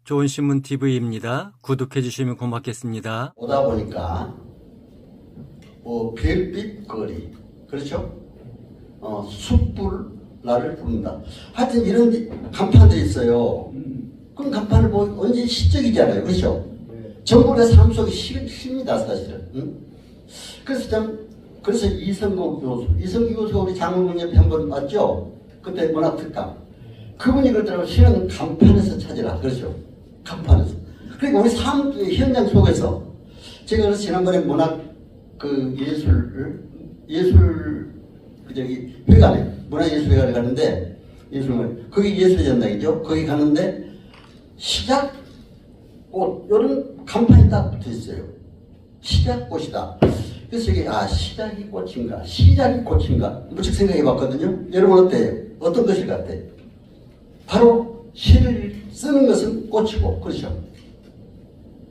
좋은 신문 TV입니다. 구독해 주시면 고맙겠습니다. 오다 보니까 별빛 거리, 그렇죠? 숯불 나를 부른다. 하여튼 이런 간판들이 있어요. 그럼 간판을 언제 시적이잖아요, 그렇죠? 정부의 삶 속에 쉽니다, 사실은. 응? 그래서 이성국 교수가 우리 장로문협회 한번 왔죠? 그때 문학특강. 그분이 그러더라고요. 시는 간판에서 찾으라, 그렇죠? 간판에서. 그러니까 우리 삶의 현장 속에서 제가 그래서 지난번에 문학 회관에 문화예술회관에 가는데 거기 예술의 전당이죠. 거기 가는데 시작꽃 이런 간판이 딱 붙어 있어요. 시작꽃이다. 그래서 이게 시작이 꽃인가 시작이 꽃인가 무척 생각해 봤거든요. 여러분 어때요? 어떤 것일 것 같아요? 바로 시를 쓰는 것은 꽃이고, 그렇죠?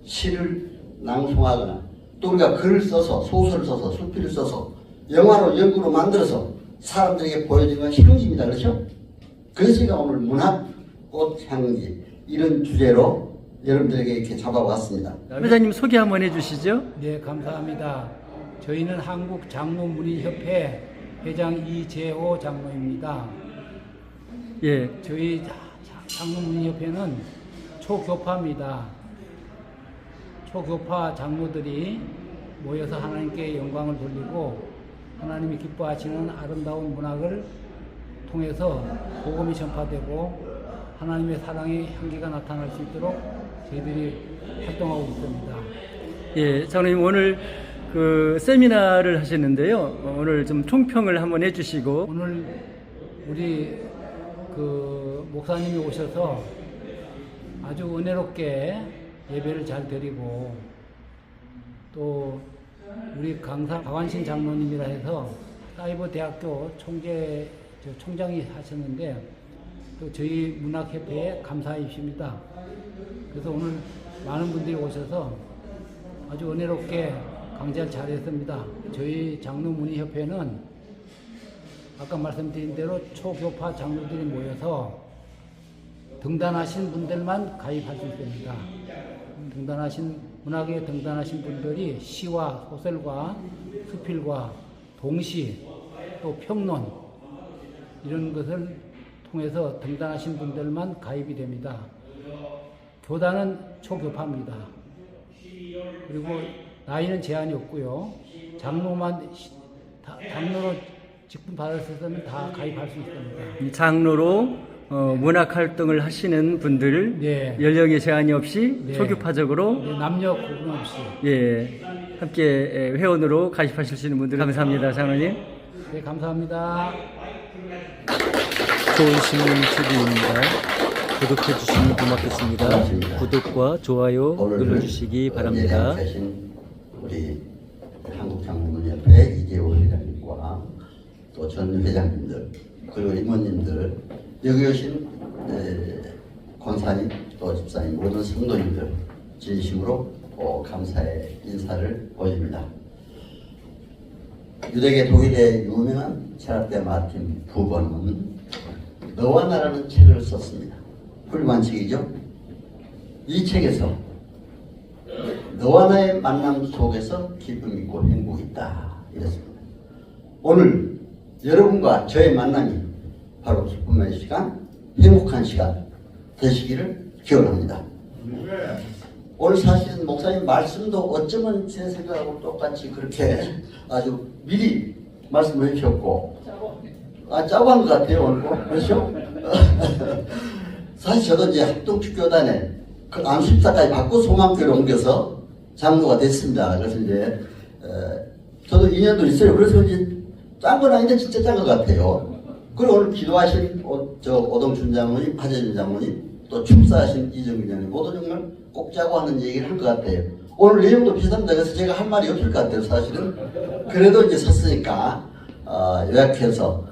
시를 낭송하거나 또 우리가 글을 써서 소설을 써서 수필을 써서 영화로 연구로 만들어서 사람들에게 보여주는 건 실용입니다. 그렇죠? 그래서 제가 오늘 문학, 꽃, 향기 이런 주제로 여러분들에게 이렇게 잡아봤습니다. 회장님 소개 한번 해주시죠. 네, 감사합니다. 저희는 한국장로문의협회 회장 이재호 장로입니다. 예, 저희 장로문의협회는 초교파입니다. 초교파 장로들이 모여서 하나님께 영광을 돌리고 하나님이 기뻐하시는 아름다운 문학을 통해서 복음이 전파되고 하나님의 사랑의 향기가 나타날 수 있도록 저희들이 활동하고 있습니다. 예, 장로님 오늘 세미나를 하시는데요. 오늘 좀 총평을 한번 해주시고. 오늘 우리 목사님이 오셔서 아주 은혜롭게 예배를 잘 드리고 또 우리 강사 박완신 장로님이라 해서 사이버 대학교 총장이 하셨는데 또 저희 문학협회에 감사이십니다. 그래서 오늘 많은 분들이 오셔서 아주 은혜롭게 강좌를 잘했습니다. 저희 장로문의협회는 아까 말씀드린 대로 초교파 장로들이 모여서 등단하신 분들만 가입할 수 있습니다. 문학에 등단하신 분들이 시와 소설과 수필과 동시 또 평론 이런 것을 통해서 등단하신 분들만 가입이 됩니다. 교단은 초교파입니다. 그리고 나이는 제한이 없고요. 장로로 직분 받았을 다 가입할 수 있습니다. 장로로 문학 활동을 하시는 분들 네. 연령의 제한이 없이 네. 초교파적으로 네, 남녀 구분 없이. 예, 함께 회원으로 가입하실 수 있는 분들 감사합니다, 장로님. 네, 감사합니다. 좋은 신문 TV입니다. 구독해 주시면 고맙겠습니다. 고맙습니다. 구독과 좋아요 눌러주시기 바랍니다. 예배하신 우리 한국장로문협회 이재호 회장님과 또 전 회장님들 그리고 임원님들 여기 오신 권사님 또 집사님 모든 성도님들 진심으로 감사의 인사를 올립니다. 유대계 독일의 유명한 철학자 마틴 부버는 너와 나라는 책을 썼습니다. 훌륭한 책이죠. 이 책에서 너와 나의 만남 속에서 기쁨 있고 행복이 있다 이랬습니다. 오늘 여러분과 저의 만남이 바로 기쁨의 시간, 행복한 시간 되시기를 기원합니다. 오늘 사실은 목사님 말씀도 어쩌면 제 생각하고 똑같이 그렇게 아주 미리 말씀을 해주셨고 짜고 한 것 같아요 오늘 꼭. 그렇죠? 사실 저도 이제 합동축교단에 안수집사까지 받고 소망교회로 옮겨서 장로가 됐습니다. 그래서 이제 저도 2년도 있어요. 그래서 이제 짠 건 아닌데 진짜 짠 것 같아요. 그리고 오늘 기도하신 오동춘 장로님, 하재준 장로님, 또 축사하신 이정균 장로님 모두 정말 꼭 짜고 하는 얘기를 한 것 같아요. 오늘 내용도 비슷합니다. 그래서 제가 할 말이 없을 것 같아요, 사실은. 그래도 이제 섰으니까 요약해서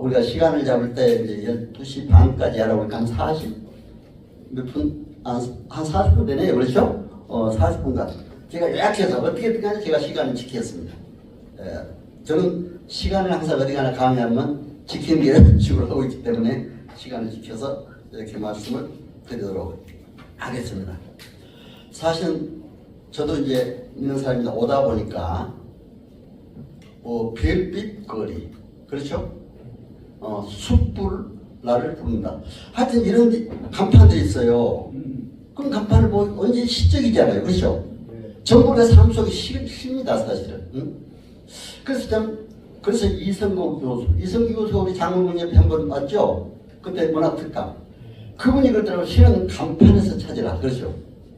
우리가 시간을 잡을 때 이제 12시 반까지 하라고 하니까 한 40 몇 분, 한 40분 되네요. 그렇죠? 40분간. 제가 요약해서 어떻게든 간에 제가 시간을 지켰습니다. 저는 시간을 항상 어디 가나 강의하면 지키는 게 식으로 하고 있기 때문에 시간을 지켜서 이렇게 말씀을 드리도록 하겠습니다. 사실은 저도 이제 있는 사람이다 오다 보니까 별빛 거리, 그렇죠? 숯불 나를 부른다. 하여튼 이런 간판들이 있어요. 그럼 간판을 뭐 언제 시적이잖아요, 그렇죠? 전부 다 삶 속에 쉽니다, 사실은. 응? 그래서 이성국 교수 우리 장로님에 한번 봤죠? 그때 문학특강. 그분이 그러더라고요. 시는 간판에서 찾으라. 그렇죠?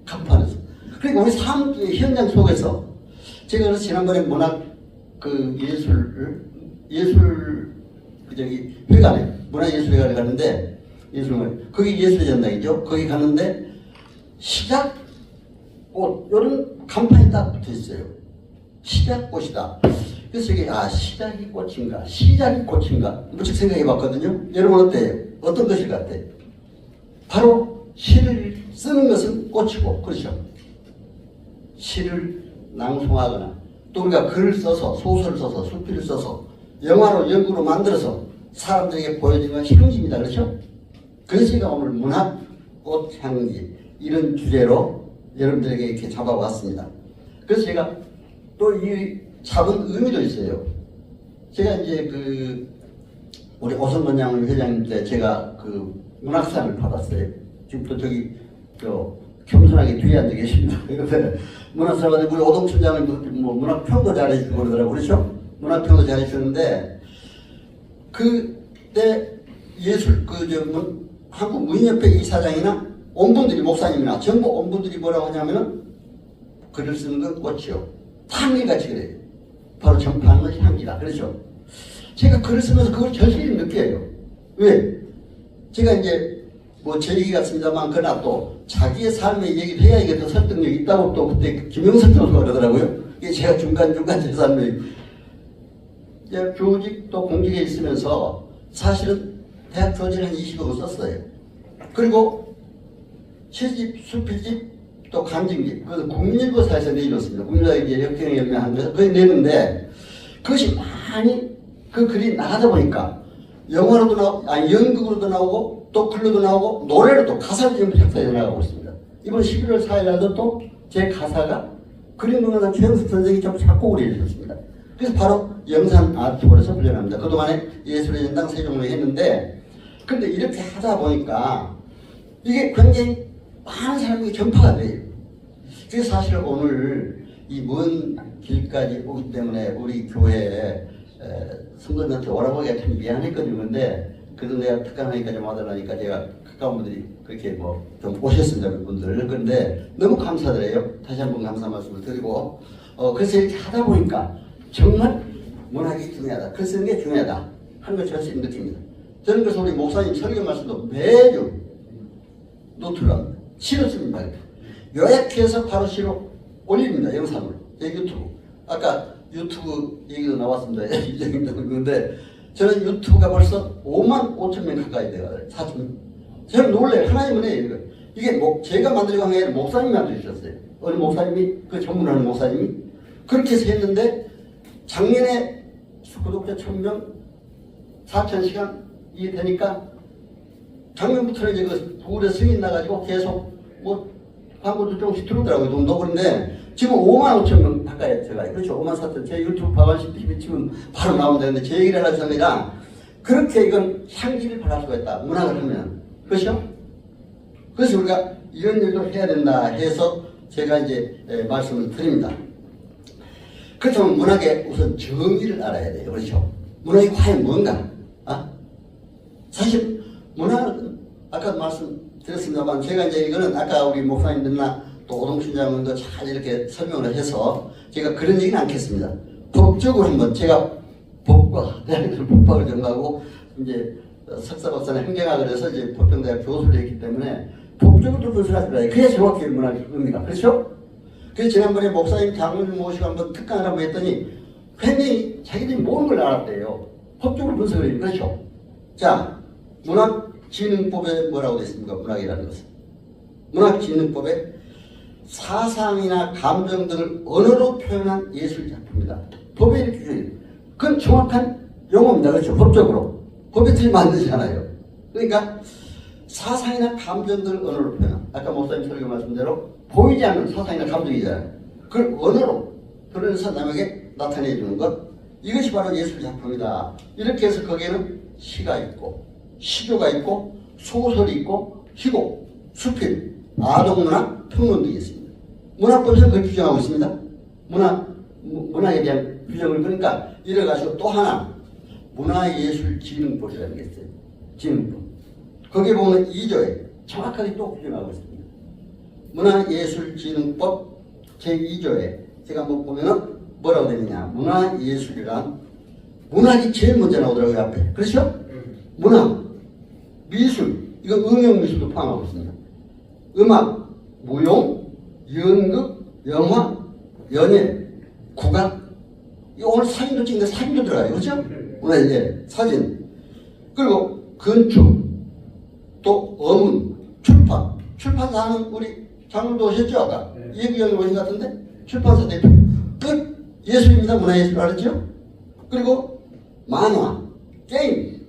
간판에서. 그러니까 우리 삶 현장 속에서 제가 그래서 지난번에 문학 회관에 문화예술회관에 갔는데 거기 예술의 전당이죠. 거기 갔는데 시작 꽃 이런 간판이 딱 붙어 있어요. 시작 꽃이다. 그래서 이게 시작이 꽃인가 시작이 꽃인가 무척 생각해 봤거든요. 여러분 어때요? 어떤 것일 것 같아요? 바로 시를 쓰는 것은 꽃이고, 그렇죠? 시를 낭송하거나 또 우리가 글을 써서 소설을 써서 수필을 써서 영화로 연구로 만들어서 사람들에게 보여주는 건 향기입니다. 그렇죠? 그래서 제가 오늘 문학, 꽃, 향기 이런 주제로 여러분들에게 이렇게 잡아봤습니다. 그래서 제가 또 이 잡은 의미도 있어요. 제가 이제 우리 오성건 장로님 회장님 때 제가 문학상을 받았어요. 지금 또 저기 겸손하게 뒤에 앉아 계십니다. 그런데 문학상을 받은 우리 오동춘 장로님 문학평도 잘해주고 그러더라고요. 그렇죠? 문학평도 잘해주는데 그때 예술 한국 문인협회 이사장이나 온분들이 목사님이나 전부 온분들이 뭐라고 하냐면은 글을 쓰는 건 꽃이요. 향기같이 그래요. 바로 전파하는 것이 향기다. 그렇죠? 제가 글을 쓰면서 그걸 절실히 느껴요. 왜? 제가 이제 제 얘기 같습니다만 그러나 또 자기의 삶의 얘기를 해야 이게 더 설득력이 있다고 또 그때 김영석 교수가 그러더라고요. 이게 제가 중간중간 제 삶의 교직 또 공직에 있으면서 사실은 대학 교직을 한 20억을 썼어요. 그리고 시집, 수필집, 또 간증집, 그래서 국민일보사에서 내줬습니다. 국민일보사 이제 역경에 연명한 거에서 거의 내는데 그것이 많이 그 글이 나가다 보니까 영화로도 나오고, 연극으로도 나오고, 또 글로도 나오고, 노래로도 가사를 지금 작사해 나가고 있습니다. 이번 11월 4일 날도 또 제 가사가 그림문화단 최영석 선생이 좀 작곡을 해주셨습니다. 그래서 바로 영산 아트홀에서 훈련합니다. 그동안에 예술의 전당 세종로 했는데, 근데 이렇게 하다 보니까 이게 굉장히 많은 사람에게 전파가 돼요. 그래서 사실 오늘 이 먼 길까지 오기 때문에 우리 교회에 선거한테 오라고 하기가 참 미안했거든요. 근데 그래도 내가 특강하니까 좀 와달라니까 제가 가까운 분들이 그렇게 좀 오셨습니다. 분들. 그런데 너무 감사드려요. 다시 한번 감사 말씀을 드리고 그래서 이렇게 하다 보니까 정말 문학이 중요하다. 글 쓰는 게 중요하다 하는 걸 절실히 느낍니다. 저는 그래서 우리 목사님 설교 말씀도 매주 노트를 합니다. 시를 씁니다. 요약해서 바로 시로 올립니다. 영상으로. 제 유튜브. 아까 유튜브 얘기도 나왔습니다. 그런데 저는 유튜브가 벌써 5만 5천 명 가까이 돼가요. 4천. 저는 놀래요. 하나님은 해요. 이게 제가 만들고 한 게 아니라 목사님이 만들어주셨어요. 어느 목사님이 전문하는 목사님이 그렇게 해서 했는데 작년에 구독자 1000명 4,000시간이 되니까 작년부터는 이제 부울에 승인 나가지고 계속 광고도 조금씩 들어오더라고요. 돈도. 그런데 지금 5만 5천 명 가까이 들어가요. 그렇죠. 5만 4천. 제 유튜브 박완식 TV 지금 바로 나온다는데 제 얘기를 하려고 합니다. 그렇게 이건 향기를 발할 수가 있다. 문학을 하면. 그렇죠? 그래서 우리가 이런 일도 해야 된다 해서 제가 이제 말씀을 드립니다. 그렇다면 문학의 우선 정의를 알아야 돼요. 그렇죠? 문학이 과연 뭔가? 사실 문학은 아까 말씀드렸습니다만 제가 이제 이거는 아까 우리 목사님들나 또 오동춘 장로님도 잘 이렇게 설명을 해서 제가 그런 얘기는 않겠습니다. 법적으로 한번 제가 법과 대학에서 법학을 전공하고 이제 석사 박사는 행정학을 해서 이제 법정대학 교수를 했기 때문에 법적으로 분석을 하더라고요. 그래야 정확히 문학의 의미가. 그렇죠? 그래서 지난번에 목사님 장로님 모시고 한번 특강을 한번 했더니 굉장히 자기들이 모르는 걸 알았대요. 법적으로 분석을 해요. 그렇죠? 자, 문학진흥법에 뭐라고 되어 있습니까? 문학이라는 것은. 문학진흥법에 사상이나 감정 등을 언어로 표현한 예술작품이다. 법에 이렇게 규정해요. 그건 정확한 용어입니다. 그렇죠? 법적으로. 법에 틀리면 안 되잖아요. 그러니까 사상이나 감정 등을 언어로 표현한. 아까 목사님 목사님 설교 말씀대로 보이지 않는 사상이나 감정이잖아요. 그걸 언어로 그런 사람에게 나타내 주는 것, 이것이 바로 예술 작품이다. 이렇게 해서 거기에는 시가 있고 시조가 있고 소설이 있고 희곡, 수필, 아동문학, 평론 등이 있습니다. 문학법에서 그걸 규정하고 있습니다. 문학에 대한 규정을 그러니까 이래가지고 또 하나 문화예술진흥법이라는 게 있어요. 진흥법. 거기에 보면 2조에 정확하게 또 규정하고 있습니다. 문화예술진흥법 제2조에 제가 한번 보면은 뭐라고 되느냐. 문화예술이란 문학이 제일 먼저 나오더라고요, 앞에. 그렇죠? 문학, 미술, 이거 응용미술도 포함하고 있습니다. 음악, 무용, 연극, 영화, 연예, 국악, 이거 오늘 사진도 찍는데 사진도 들어가요. 그렇죠? 오늘 이제 사진. 그리고 건축, 또 어문, 출판. 출판사는 우리 장로도 오셨죠? 아까? 이혜규 오신 것 같은데? 출판사 대표. 끝! 예술입니다. 문화예술 알았죠? 그리고 만화, 게임.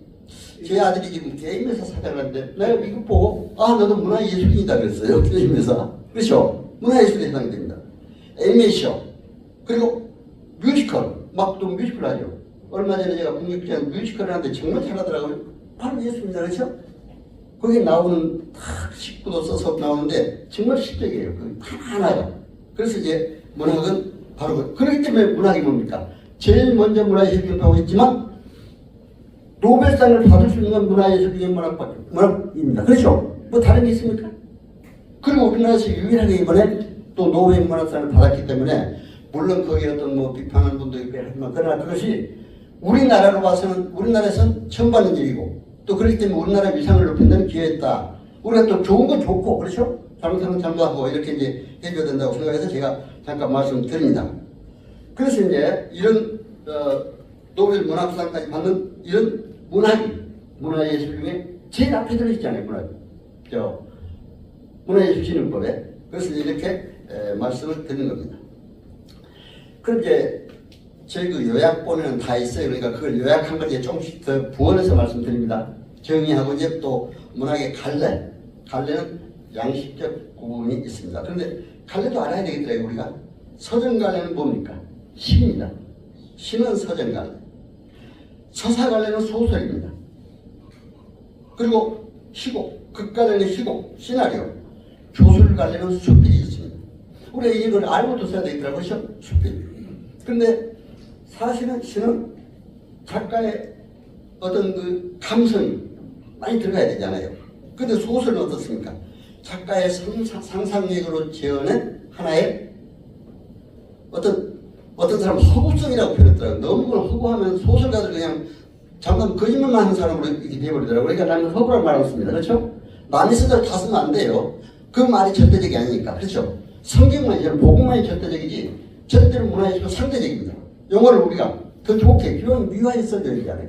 제 아들이 지금 게임회사 사장을 하는데 내가 이거 보고 아 너도 문화예술인이다 그랬어요. 게임회사. 그렇죠? 문화예술에 해당이 됩니다. 애니메이션. 그리고 뮤지컬. 막 또 뮤지컬 하죠. 얼마 전에 제가 국립극장 뮤지컬을 하는데 정말 잘하더라고요. 바로 예술입니다. 그렇죠? 거기에 나오는 다 식구도 써서 나오는데 정말 시적이에요. 그게 하나요. 그래서 이제 문학은 바로 그렇기 때문에 문학이 뭡니까? 제일 먼저 문화예술이라고 했지만 노벨상을 받을 수 있는 건 문화예술의 문학입니다. 그렇죠? 뭐 다른 게 있습니까? 그리고 우리나라에서 유일하게 이번에 또 노벨 문학상을 받았기 때문에 물론 거기에 어떤 뭐 비판하는 분도 있고 하지만 그러나 그것이 우리나라로 봐서는 우리나라에서는 처음 받는 일이고 또 그렇기 때문에 우리나라 위상을 높인다는 기회였다. 우리가 또 좋은 건 좋고 그렇죠? 잘못하면 잘못하고 이렇게 이제 해줘야 된다고 생각해서 제가 잠깐 말씀드립니다. 그래서 이제 이런 노벨 문학상까지 받는 이런 문화예술 중에 제일 앞에 들어있잖아요. 문화예술진흥법에. 그래서 이렇게 말씀을 드리는 겁니다. 그럼 이제 저희 그 요약본에는 다 있어요. 그러니까 그걸 요약한 걸 이제 조금씩 더 부언해서 말씀드립니다. 정의하고 이제 또 문학의 갈래는 양식적 구분이 있습니다. 그런데 갈래도 알아야 되겠더라고요. 우리가 서정갈래는 뭡니까? 시입니다. 시는 서정갈래. 서사갈래는 소설입니다. 그리고 희곡, 극갈래는 희곡, 시나리오, 교술갈래는 수필이 있습니다. 우리가 이걸 알고도 써야 되겠더라고요. 수필. 그런데 사실은 시는 작가의 어떤 그 감성이 많이 들어가야 되잖아요. 그런데 소설은 어떻습니까? 작가의 상상력으로 지어낸 하나의 어떤 사람 허구성이라고 표현했더라고요. 너무 그걸 허구하면 소설가들 그냥 잠깐 거짓말만 하는 사람으로 이렇게 되어버리더라고요. 그러니까 나는 허구라고 말하고 있습니다. 그렇죠? 남의 쓰다를 다 쓰면 안 돼요. 그 말이 절대적이 아니니까. 그렇죠? 성경만 이제 복음만이 절대적이지 절대로 문화예술은 상대적입니다. 영어를 우리가 더 좋게 비용 미화해 써야 되잖아요.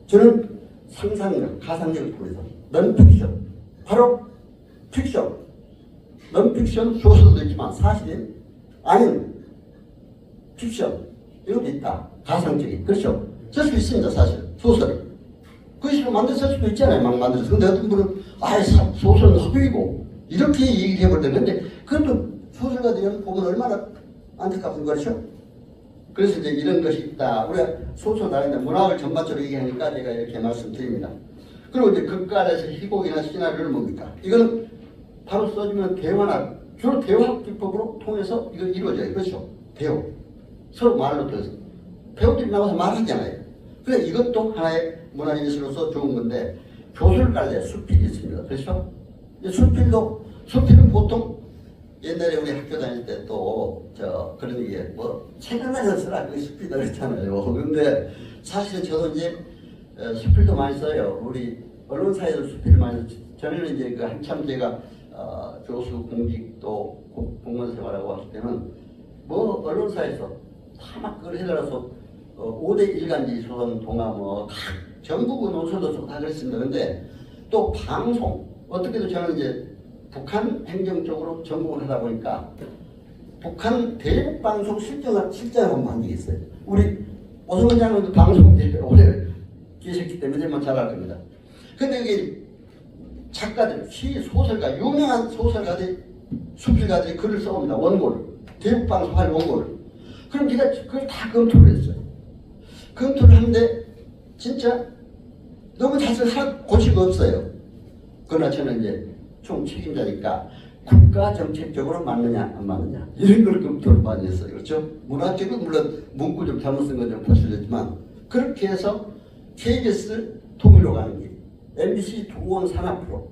저는 상상력, 가상력을 통해서 넌픽션, 바로 픽션, 넌픽션 소설도 있지만 사실은 아닌 픽션 이것도 있다. 가상적인. 그렇죠? 쓸 수 있습니다. 사실 소설을 그 식으로 만들어 쓸 수도 있잖아요. 막 만들어서. 근데 어떤 분은 아예 소설은 허비이고 이렇게 얘기를 해버리는데 그것도 소설가들이 보면 얼마나 안타깝은 거죠. 그래서 이제 이런 것이 있다. 우리가 소설 나는데 문학을 전반적으로 얘기하니까 제가 이렇게 말씀드립니다. 그리고 이제 극갈에서 희곡이나 시나리오는 뭡니까? 이거는 바로 써주면 대화나 주로 대화 기법으로 통해서 이거 이루어져요. 그렇죠? 배우. 서로 말로 통해서. 배우들이 나와서 말하잖아요. 그래서 이것도 하나의 문화예술로서 좋은 건데 교술갈래, 수필이 있습니다. 그렇죠? 수필은 보통 옛날에 우리 학교 다닐 때 또 그런 얘기 뭐 생각나서 쓰라 그 수필이다 그랬잖아요. 그런데 사실은 저도 이제 수필도 많이 써요. 우리 언론사에도 수필을 많이 써요. 저는 이제 그 한참 제가 교수 공직 또 공무원 생활하고 왔을 때는 뭐 언론사에서 다 막 그걸 해달아서 5대 일간지 소설 동화 뭐 전국 논설도 좀 다 그랬습니다. 근데 또 방송 어떻게도 저는 이제 북한 행정 쪽으로 전공을 하다 보니까 북한 대북방송 실전을 한번 한 적이 있어요. 우리 오승훈 장관도 방송 오래 계셨기 때문에 잘 알 겁니다. 근데 이게 작가들, 소설가, 유명한 소설가들이, 수필가들이 글을 써옵니다. 원고를. 대북방송 할 원고를. 그럼 네가 그걸 다 검토를 했어요. 검토를 하는데 진짜 너무 자세히 고치고 없어요. 그러나 저는 이제 총 책임자니까 국가 정책적으로 맞느냐 안 맞느냐 이런 걸 검토를 많이 했어요. 그렇죠? 문화적으로 물론 문구 좀 잘못 쓴 건 좀 고쳐졌지만 그렇게 해서 KBS 통일로 가는 길, MBC 두원 산업 프로,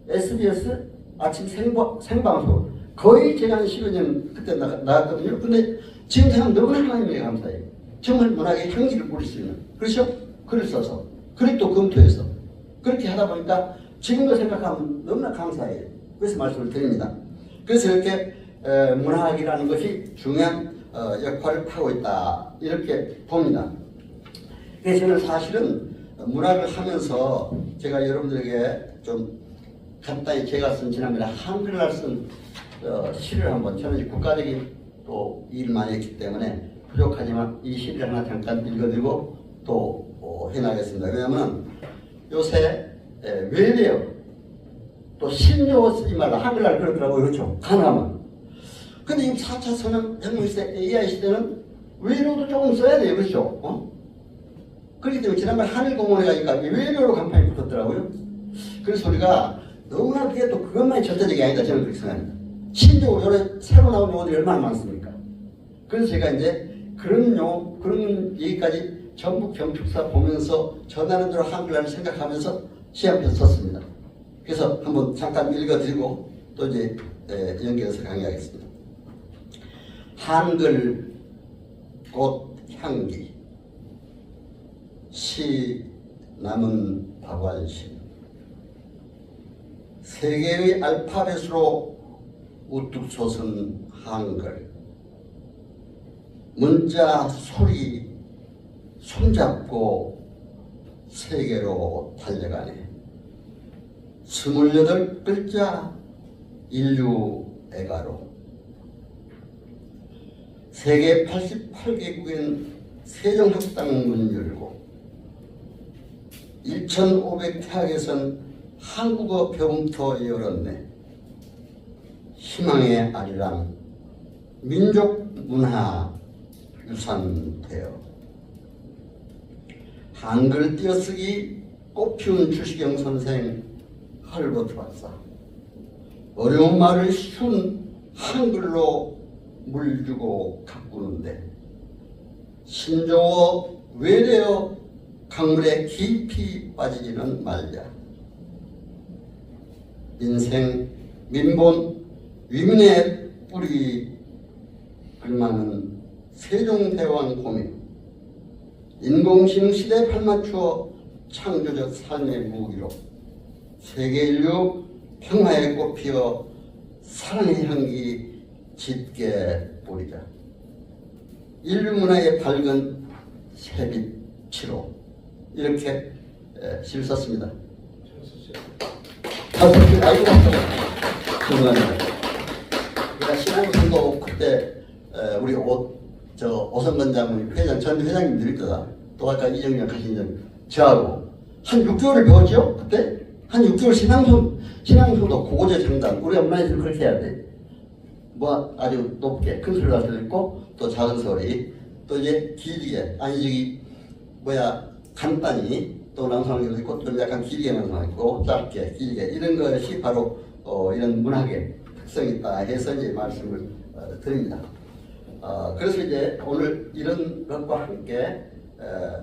SBS 아침 생방송 거의 제가 한 15년 그때 나갔거든요. 근데 지금 생각하면 너무나 하나님에게 감사해요. 정말 문학의 향기를 뿌릴 수 있는, 그렇죠? 글을 써서 글을 또 검토해서 그렇게 하다 보니까 지금도 생각하면 너무나 감사해요. 그래서 말씀을 드립니다. 그래서 이렇게 문학이라는 것이 중요한 역할을 하고 있다 이렇게 봅니다. 그래서 저는 사실은 문학을 하면서 제가 여러분들에게 좀 간단히 제가 쓴 지난번에 한글날 쓴 시를 한번, 저는 국가적인 또 일을 많이 했기 때문에 부족하지만 이 시를 하나 잠깐 읽어드리고 또 해나가겠습니다. 왜냐하면 요새 외래어 또 신조어 쓰지 말라 한글날 그러더라고요. 그렇죠? 가능하면. 근데 이 4차 산업혁명 시대, AI 시대는 외래어도 조금 써야 돼요. 그렇죠? 그렇기 때문에 지난번 하늘공원에 가니까 외래어로 간판이 붙었더라고요. 그래서 우리가 너무나 그게 또 그것만이 절대적이 아니다. 저는 그렇게 생각합니다. 신조어, 요래 새로 나온 용어들이 얼마나 많습니까? 그래서 제가 이제 그런 얘기까지 전북 경축사 보면서 전하는 대로 한글날을 생각하면서 시 한 편 썼습니다. 그래서 한번 잠깐 읽어드리고 또 이제 연결해서 강의하겠습니다. 한글 꽃 향기 시 남은 박완신 세계의 알파벳으로 우뚝 솟은 한글 문자 소리 손잡고 세계로 달려가네. 28글자 인류 애가로 세계 88개국엔 세종학당 문 열고 1500태학에선 한국어 병터 열었네. 희망의 아리랑 민족 문화 유산 되어 한글 띄어쓰기 꽃피운 주시경 선생 헐버트 박사 어려운 말을 쉬운 한글로 물주고 가꾸는데 신조어 외래어 강물에 깊이 빠지지는 말자. 인생 민본 위민의 뿌리 글만은 세종대왕 고민 인공지능 시대에 발맞추어 창조적 삶의 무기로 세계 인류 평화의 꽃 피어 사랑의 향기 짙게 뿌리자. 인류 문화의 밝은 새빛으로 이렇게 시를 썼습니다. 아이고 죄송합니다. 제가 신앙선도 그때 우리 오성근 장모님 전 회장님들일 거다. 또 아까 이정렬 가신 저하고 한 6개월을 배웠죠. 그때 한 6개월 신앙송도 고고제 장단 우리가 문화에서는 그렇게 해야 돼. 뭐 아주 높게 큰 소리가 들리고 또 작은 소리 또 이제 길게 아니 간단히 또 낭송하기도 있고 또 약간 길게 낭송하고 짧게 길게 이런 것이 바로 이런 문학의 특성이 있다 해서 이제 말씀을 드립니다. 그래서 이제 오늘 이런 것과 함께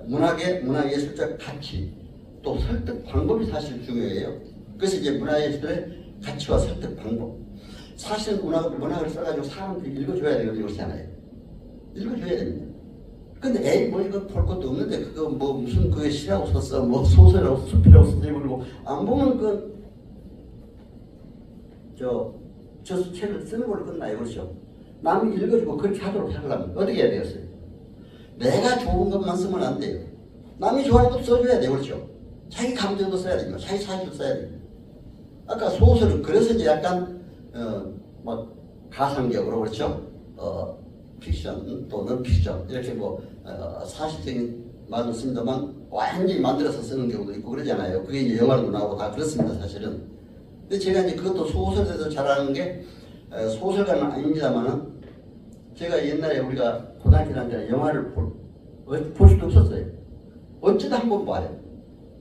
문화예술적 가치 또 설득 방법이 사실 중요해요. 그래서 이제 문화예술의 가치와 설득 방법. 사실 문학을 써가지고 사람들이 읽어줘야 되거든요. 그렇잖아요. 읽어줘야 됩니다. 근데 에이 뭐 이거 볼 것도 없는데 그거 뭐 무슨 그게 시라고 썼어 뭐 소설이라고 수필이라고 썼어 그러고 안 보면 저 책을 쓰는 걸로 끝나요. 그렇죠? 남이 읽어주고 그렇게 하도록 하려면 어떻게 해야 되겠어요? 내가 좋은 것만 쓰면 안 돼요. 남이 좋아하는 것도 써줘야 돼요. 그렇죠? 자기 감정도 써야 됩니다. 자기 사실도 써야 됩니다. 아까 소설은 그래서 이제 약간 가상적으로 그렇죠? 픽션 또는 픽션 이렇게 사실적인 말도 씁니다만 완전히 만들어서 쓰는 경우도 있고 그러잖아요. 그게 이제 영화로도 나오고 다 그렇습니다. 사실은 근데 제가 이제 그것도 소설에서 잘하는 게 소설가는 아닙니다만은 제가 옛날에 우리가 고등학교 다닐 때는 영화를 볼 수도 없었어요. 어쩌다 한 번 봐요.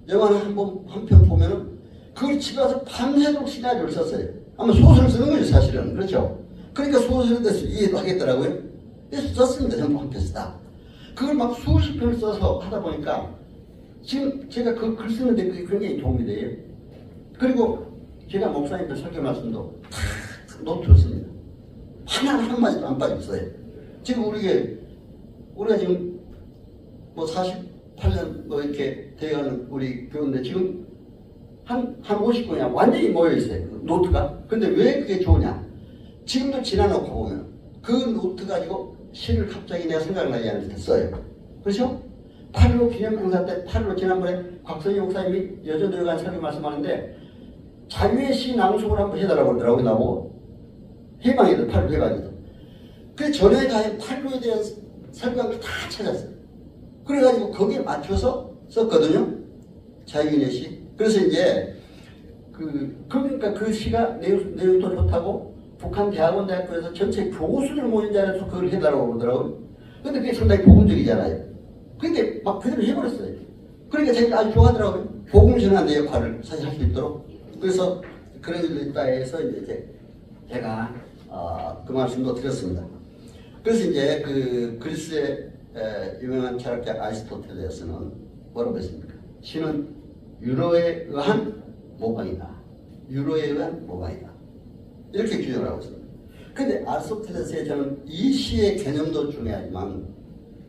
영화는 한 편 보면은 그걸 집에 와서 밤새도록 시나리오를 썼어요. 아마 소설을 쓰는 거죠, 사실은. 그렇죠? 그러니까 소설에 대해서 이해도 하겠더라고요. 그래서 썼습니다, 전부 한 편씩 다. 그걸 막 수십 편을 써서 하다 보니까 지금 제가 그 글 쓰는데 그게 굉장히 도움이 돼요. 그리고 제가 목사님들 설교 말씀도 다 노트를 씁니다. 하나는 한마디도 안 빠졌어요. 지금 우리가 지금 뭐 48년 뭐 이렇게 돼가는 우리 교회인데 지금 한 50분이야 완전히 모여있어요. 그 노트가. 근데 왜 그게 좋으냐? 지금도 지나놓고 보면 그 노트 가지고 시를 갑자기 내가 생각나게 하는데 써요. 그렇죠? 8.15 기념 행사 때 8.15 지난번에 곽선희 목사님이 여전도회관 설교 말씀하는데 자유의 시 낭송을 한번 해달라고 그러더라고요. 나보고. 해방이든 8.15 해방이든. 그 전에 가인 8.15에 대한 설교한 걸 다 찾았어요. 그래가지고 거기에 맞춰서 썼거든요. 자유인의 시. 그래서 이제 그러니까 그 시가 내용도 좋다고 북한 대학원대학교에서 전체 교수들 모인 자리에서 그걸 해달라고 그러더라고요. 근데 그게 상당히 복음적이잖아요. 근데 막 그대로 해버렸어요. 그러니까 제가 아주 좋아하더라고요. 복음 전환의 역할을 사실 할 수 있도록. 그래서 그런 일도 있다 해서 이제 제가 그 말씀도 드렸습니다. 그래서 이제 그 그리스의 유명한 철학자 아리스토텔레스는 뭐라고 했습니까? 시는 유로에 의한 모방이다. 유로에 의한 모방이다. 이렇게 규정을 하고 있습니다. 근데 아리스토텔레스의 저는 이 시의 개념도 중요하지만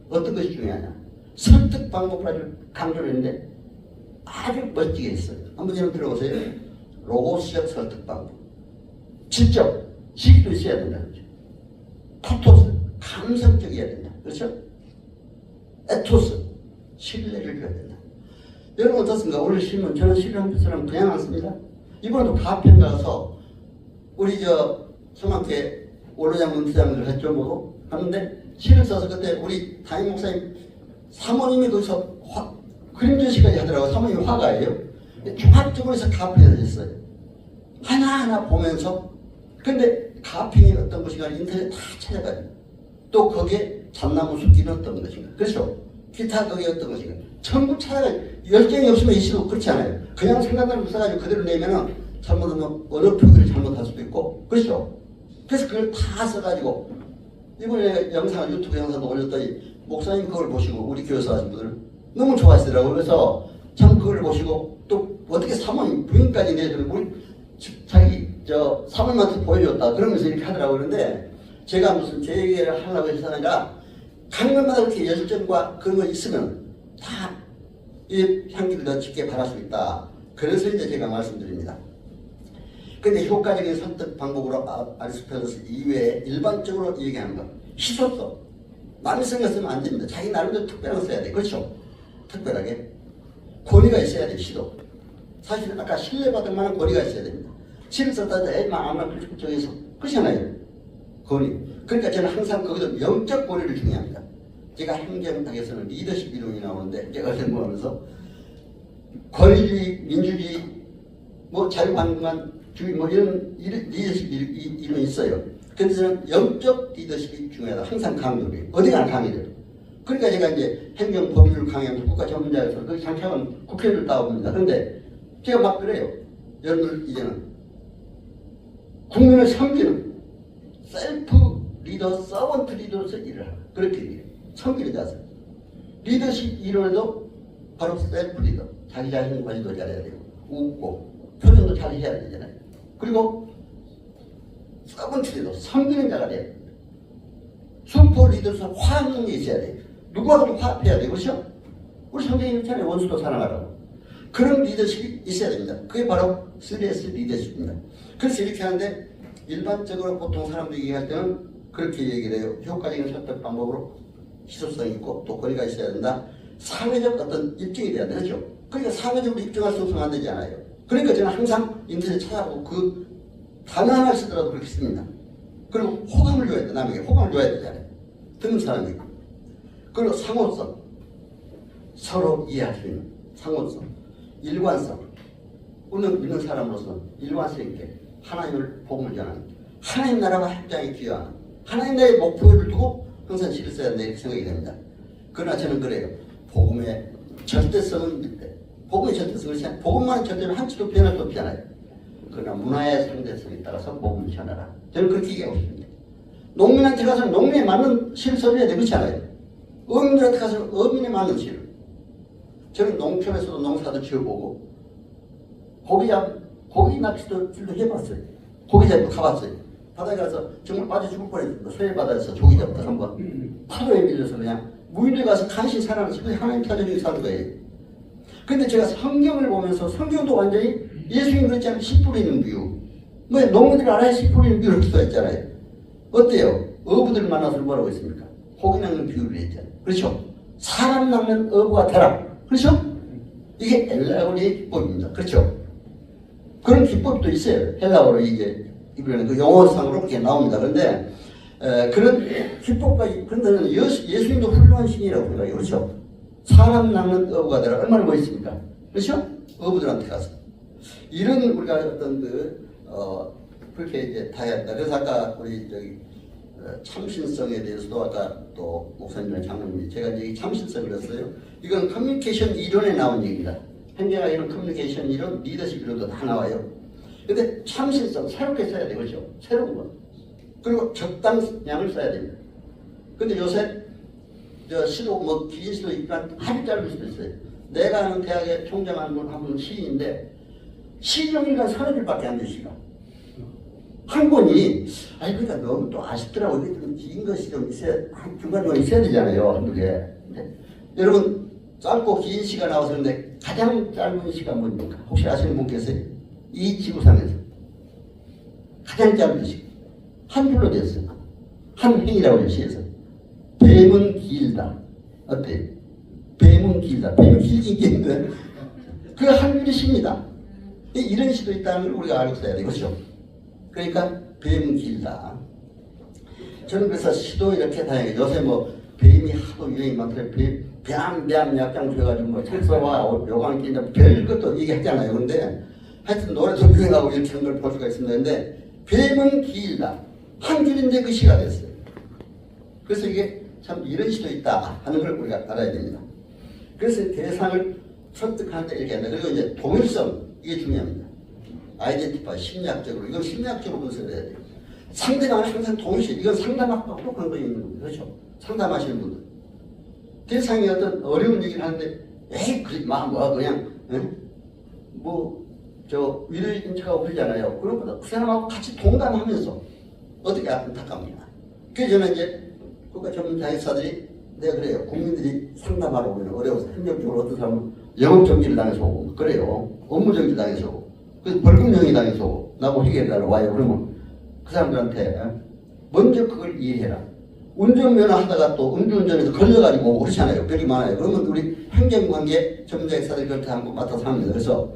어떤 것이 중요하냐? 설득 방법을 아주 강조를 했는데 아주 멋지게 했어요. 한번 여러분 들어보세요. 로고스적 설득 방법. 직접 식도 있어야 된다. 그렇죠? 파토스, 감성적이어야 된다. 그렇죠? 에토스, 신뢰를 줘야 된다. 여러분 어떻습니까? 오늘 신문, 저는 시를 한 편을 그냥 안 씁니다. 이번에도 가평 가서 우리 성악회 원로장 문투장을 했죠, 뭐 하는데 시를 써서 그때 우리 담임 목사님 사모님이 거기서 그림 전시까지 하더라고요. 사모님이 화가예요. 종합적으로 해서 가평에서 했어요. 하나하나 보면서. 근데 가평이 어떤 것인가 인터넷 다 찾아가지고 또 거기에 잣나무 숲기는 어떤 것인가. 그렇죠? 기타 거기에 어떤 것인가. 전부 찾아가지고 열정이 없으면 이 시도 그렇지 않아요. 그냥 생각나는 거 써가지고 그대로 내면은 잘못하면 언어 표기를 잘못할 수도 있고. 그렇죠? 그래서 그걸 다 써가지고 이번에 영상을 유튜브 영상도 올렸더니 목사님 그걸 보시고 우리 교회에서 하신 분들 너무 좋아하시더라고요. 그래서 참 그걸 보시고 또 어떻게 사모님 부인까지 내주고 자기 사모님한테 보여줬다 그러면서 이렇게 하더라고요. 그런데 제가 무슨 제 얘기를 하려고 해서 아니라 강연마다 그렇게 열정과 그런 거 있으면 다 이 향기를 더 짙게 발할 수 있다. 그래서 이제 제가 말씀드립니다. 근데 효과적인 설득 방법으로 아리스토텔레스 이외에 일반적으로 얘기하는 것 희소성. 남의 생각 쓰면 안 됩니다. 자기 나름대로 특별한 거 써야 돼. 그렇죠? 특별하게. 권위가 있어야 돼, 시도. 사실은 아까 신뢰받을 만한 권위가 있어야 됩니다. 시를 썼다 해도 아마 그쪽에서 그렇잖아요. 권위. 그러니까 저는 항상 거기서 영적 권위를 중요합니다. 제가 행정학에서는 리더십 이론이 나오는데 제가 연구하면서 권위주의, 민주주의, 뭐 자유방관주의 뭐 이런 리더십 이론이 있어요. 근데 저는 영적 리더십이 중요하다. 항상 강조를. 어디 가나 강의를. 그러니까 제가 이제 행정법률 강의하면서 국가 전문자에서 그 장창은 국회를 따옵니다. 그런데 제가 막 그래요. 여러분들 이제는 국민을 섬기는 셀프 리더, 서번트 리더로서 일을 하라. 그렇게 얘기해요. 섬기는 자세. 리더십 이론에도 바로 셀프 리더. 자기 자신 관리도 잘해야 되고 웃고 표정도 잘 해야 되잖아요. 그리고 서번트 리더, 섬기는 자가 돼야 됩니다. 슈퍼 리더로서 화능이 있어야 돼요. 누구하고도 화합해야 돼요. 그렇죠? 우리 성경이 있잖아요. 원수도 사랑하라고. 그런 리더십이 있어야 됩니다. 그게 바로 3S 리더십입니다. 그래서 이렇게 하는데 일반적으로 보통 사람들이 얘기할 때는 그렇게 얘기를 해요. 효과적인 설득 방법으로 희소성이 있고 또 권위가 있어야 된다. 사회적 어떤 입증이 돼야 되죠. 그러니까 사회적으로 입증할 수 없으면 안 되지 않아요. 그러니까 저는 항상 인터넷 찾아보고 그 단어 하나 쓰더라도 그렇게 씁니다. 그리고 호감을 줘야 돼. 남에게 호감을 줘야 되잖아요. 듣는 사람이. 그리고 상호성. 서로 이해할 수 있는 상호성. 일관성. 우리는 믿는 사람으로서 일관성 있게 하나님을 복음을 전하는 하나님 나라와 협장에 기여하는 하나님 나라의 목표를 두고 항상 실수해야 된다 이렇게 생각이 됩니다. 그러나 저는 그래요. 복음의 절대성은 밑에 복음의 절대성을 복음만의 절대는 한치도 변할 수 없지 않아요. 그러나 문화의 상대성에 따라서 복음을 전하라. 저는 그렇게 얘기하고 싶습니다. 농민한테 가서 농민에 맞는 시를 써줘야 돼. 그렇지 않아요? 어민들한테 가서 어민에 맞는 시를. 저는 농촌에서도 농사도 지어보고 고기 낚시도 해봤어요. 고기 잡고 가봤어요. 바다에 가서 정말 빠져 죽을 뻔했습니다. 서해바다에서 조기 잡다 한번 파도에 밀려서 그냥 무인도에 가서 간신히 살아나서 하나님 타전이 사는 거예요. 근데 제가 성경을 보면서 성경도 완전히 예수님 그랬지 않아요? 씨 뿌리는 비유. 뭐 농민들이 알아야 씨 뿌리는 비유를 써있잖아요. 어때요? 어부들 만나서 뭐라고 했습니까? 고기 낚는 비유를 했잖아요. 그렇죠? 사람 낚는 어부가 되라. 그렇죠? 이게 헬라어의 기법입니다. 그렇죠? 그런 기법도 있어요. 헬라어로 이게 이번에는 그 영어상으로 그렇게 나옵니다. 그런데 그런 기법까지 그런데 예수님도 훌륭한 신이라고 생각해요. 그렇죠? 사람 낚는 어부가 되라. 얼마나 멋있습니까? 그렇죠? 어부들한테 가서 이런 우리가 어떤 그렇게 이제 다 해야 한다. 그래서 아까 우리 저기 참신성에 대해서도 아까 또 목사님이나 장로님이 제가 이제 참신성을 했어요. 이건 커뮤니케이션 이론에 나온 얘기입니다. 행정학에는 커뮤니케이션 이론, 리더십 이론도 다 나와요. 근데 참신성 새롭게 써야 되죠. 그렇죠? 새로운 거. 그리고 적당량을 써야 됩니다. 근데 요새 시도 뭐 긴 시도 있지만 아주 짧은 시도 있어요. 내가 아는 대학의 총장하는 분 한 분은 시인인데 시정일간 서너 줄밖에 안 돼 시가. 한 권이 그러니까 너무 또 아쉽더라고. 긴 것이 좀 있어야 중간중간 있어야 되잖아요. 한두 개. 네. 여러분 짧고 긴 시가 나와서 그런데 가장 짧은 시가 뭡니까? 혹시 아시는 분 계세요? 이 지구상에서 가장 짧은 시 한 줄로 됐어요. 한 행이라고 해요. 시에서 뱀은 길다. 어때요? 뱀은 길다. 뱀은 길긴 있는데 그 한 줄이 시입니다. 이런 시도 있다는 걸 우리가 알고 있어야 되겠죠. 그러니까 뱀은 길다. 저는 그래서 시도 이렇게 다양해요. 요새 뭐 뱀이 하도 유행이 많더라고요. 뱀 약장 줘가지고 뭐 철서와 요강 끼인다 별것도 얘기하잖아요. 그런데 하여튼 노래도 유행하고 이렇게 하는 걸 볼 수가 있습니다. 근데 뱀은 길다. 한 줄인데 그 시가 됐어요. 그래서 이게 참 이런 시도 있다 하는 걸 우리가 알아야 됩니다. 그래서 대상을 설득하는데 이렇게 한다. 그리고 이제 동일성 이게 중요합니다. 아이덴티파이 심리학적으로 이건 심리학적으로 분석을 해야 돼요. 상대방은 항상 동시에 이건 상담학과 똑똑한 거 있는 겁니다. 그렇죠? 상담하시는 분들 대상이 어떤 어려운 얘기를 하는데 그러지 마 뭐 그냥 저 위로인 척하고 그러잖아요. 그런 그 사람하고 같이 동감하면서 어떻게 안타깝냐. 그래서 저는 이제 국가 전문 자격사들이 내가 그래요. 국민들이 상담하러 오면 어려워서 행정적으로 어떤 사람은 영업정지를 당해서 오고 그래요. 업무정지 당해서 오고 그래서 벌금형이 당해서 오고 나보고 해결해달라고 와요. 그러면 그 사람들한테 먼저 그걸 이해해라. 운전면허 하다가 또 음주운전에서 걸려가지고 오고 그렇잖아요. 별이 많아요. 그러면 우리 행정관계 전문자격사들이 그걸 다 한번 맡아서 합니다. 그래서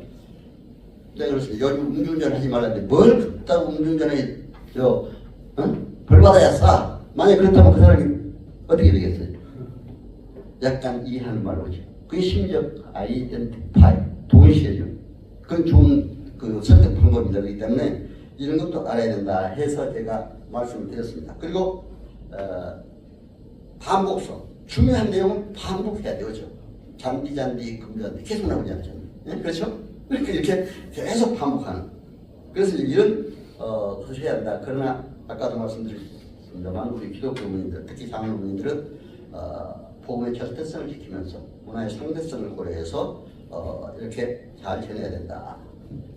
내가 그랬습니다. 요즘 음주운전 하지 말라는데 뭘 그따고 음주운전에 벌 받아야 싸. 만약 그렇다면 그 사람이 어떻게 되겠어요? 약간 이해하는 말로 오죠. 그게 심리적 아이덴티파이, 동시에죠. 그건 좋은 그 선택 방법입니다. 그렇기 때문에 이런 것도 알아야 된다 해서 제가 말씀을 드렸습니다. 그리고 반복성. 중요한 내용은 반복해야 되죠. 잔디, 금잔디 계속 나오지 않죠. 네? 그렇죠? 이렇게 계속 반복하는. 그래서 이런 것을 해야 한다. 그러나 아까도 말씀드렸습니다만 우리 기독교인들, 특히 장로님들은 복음의 절대성을 지키면서 문화의 상대성을 고려해서 이렇게 잘 전해야 된다.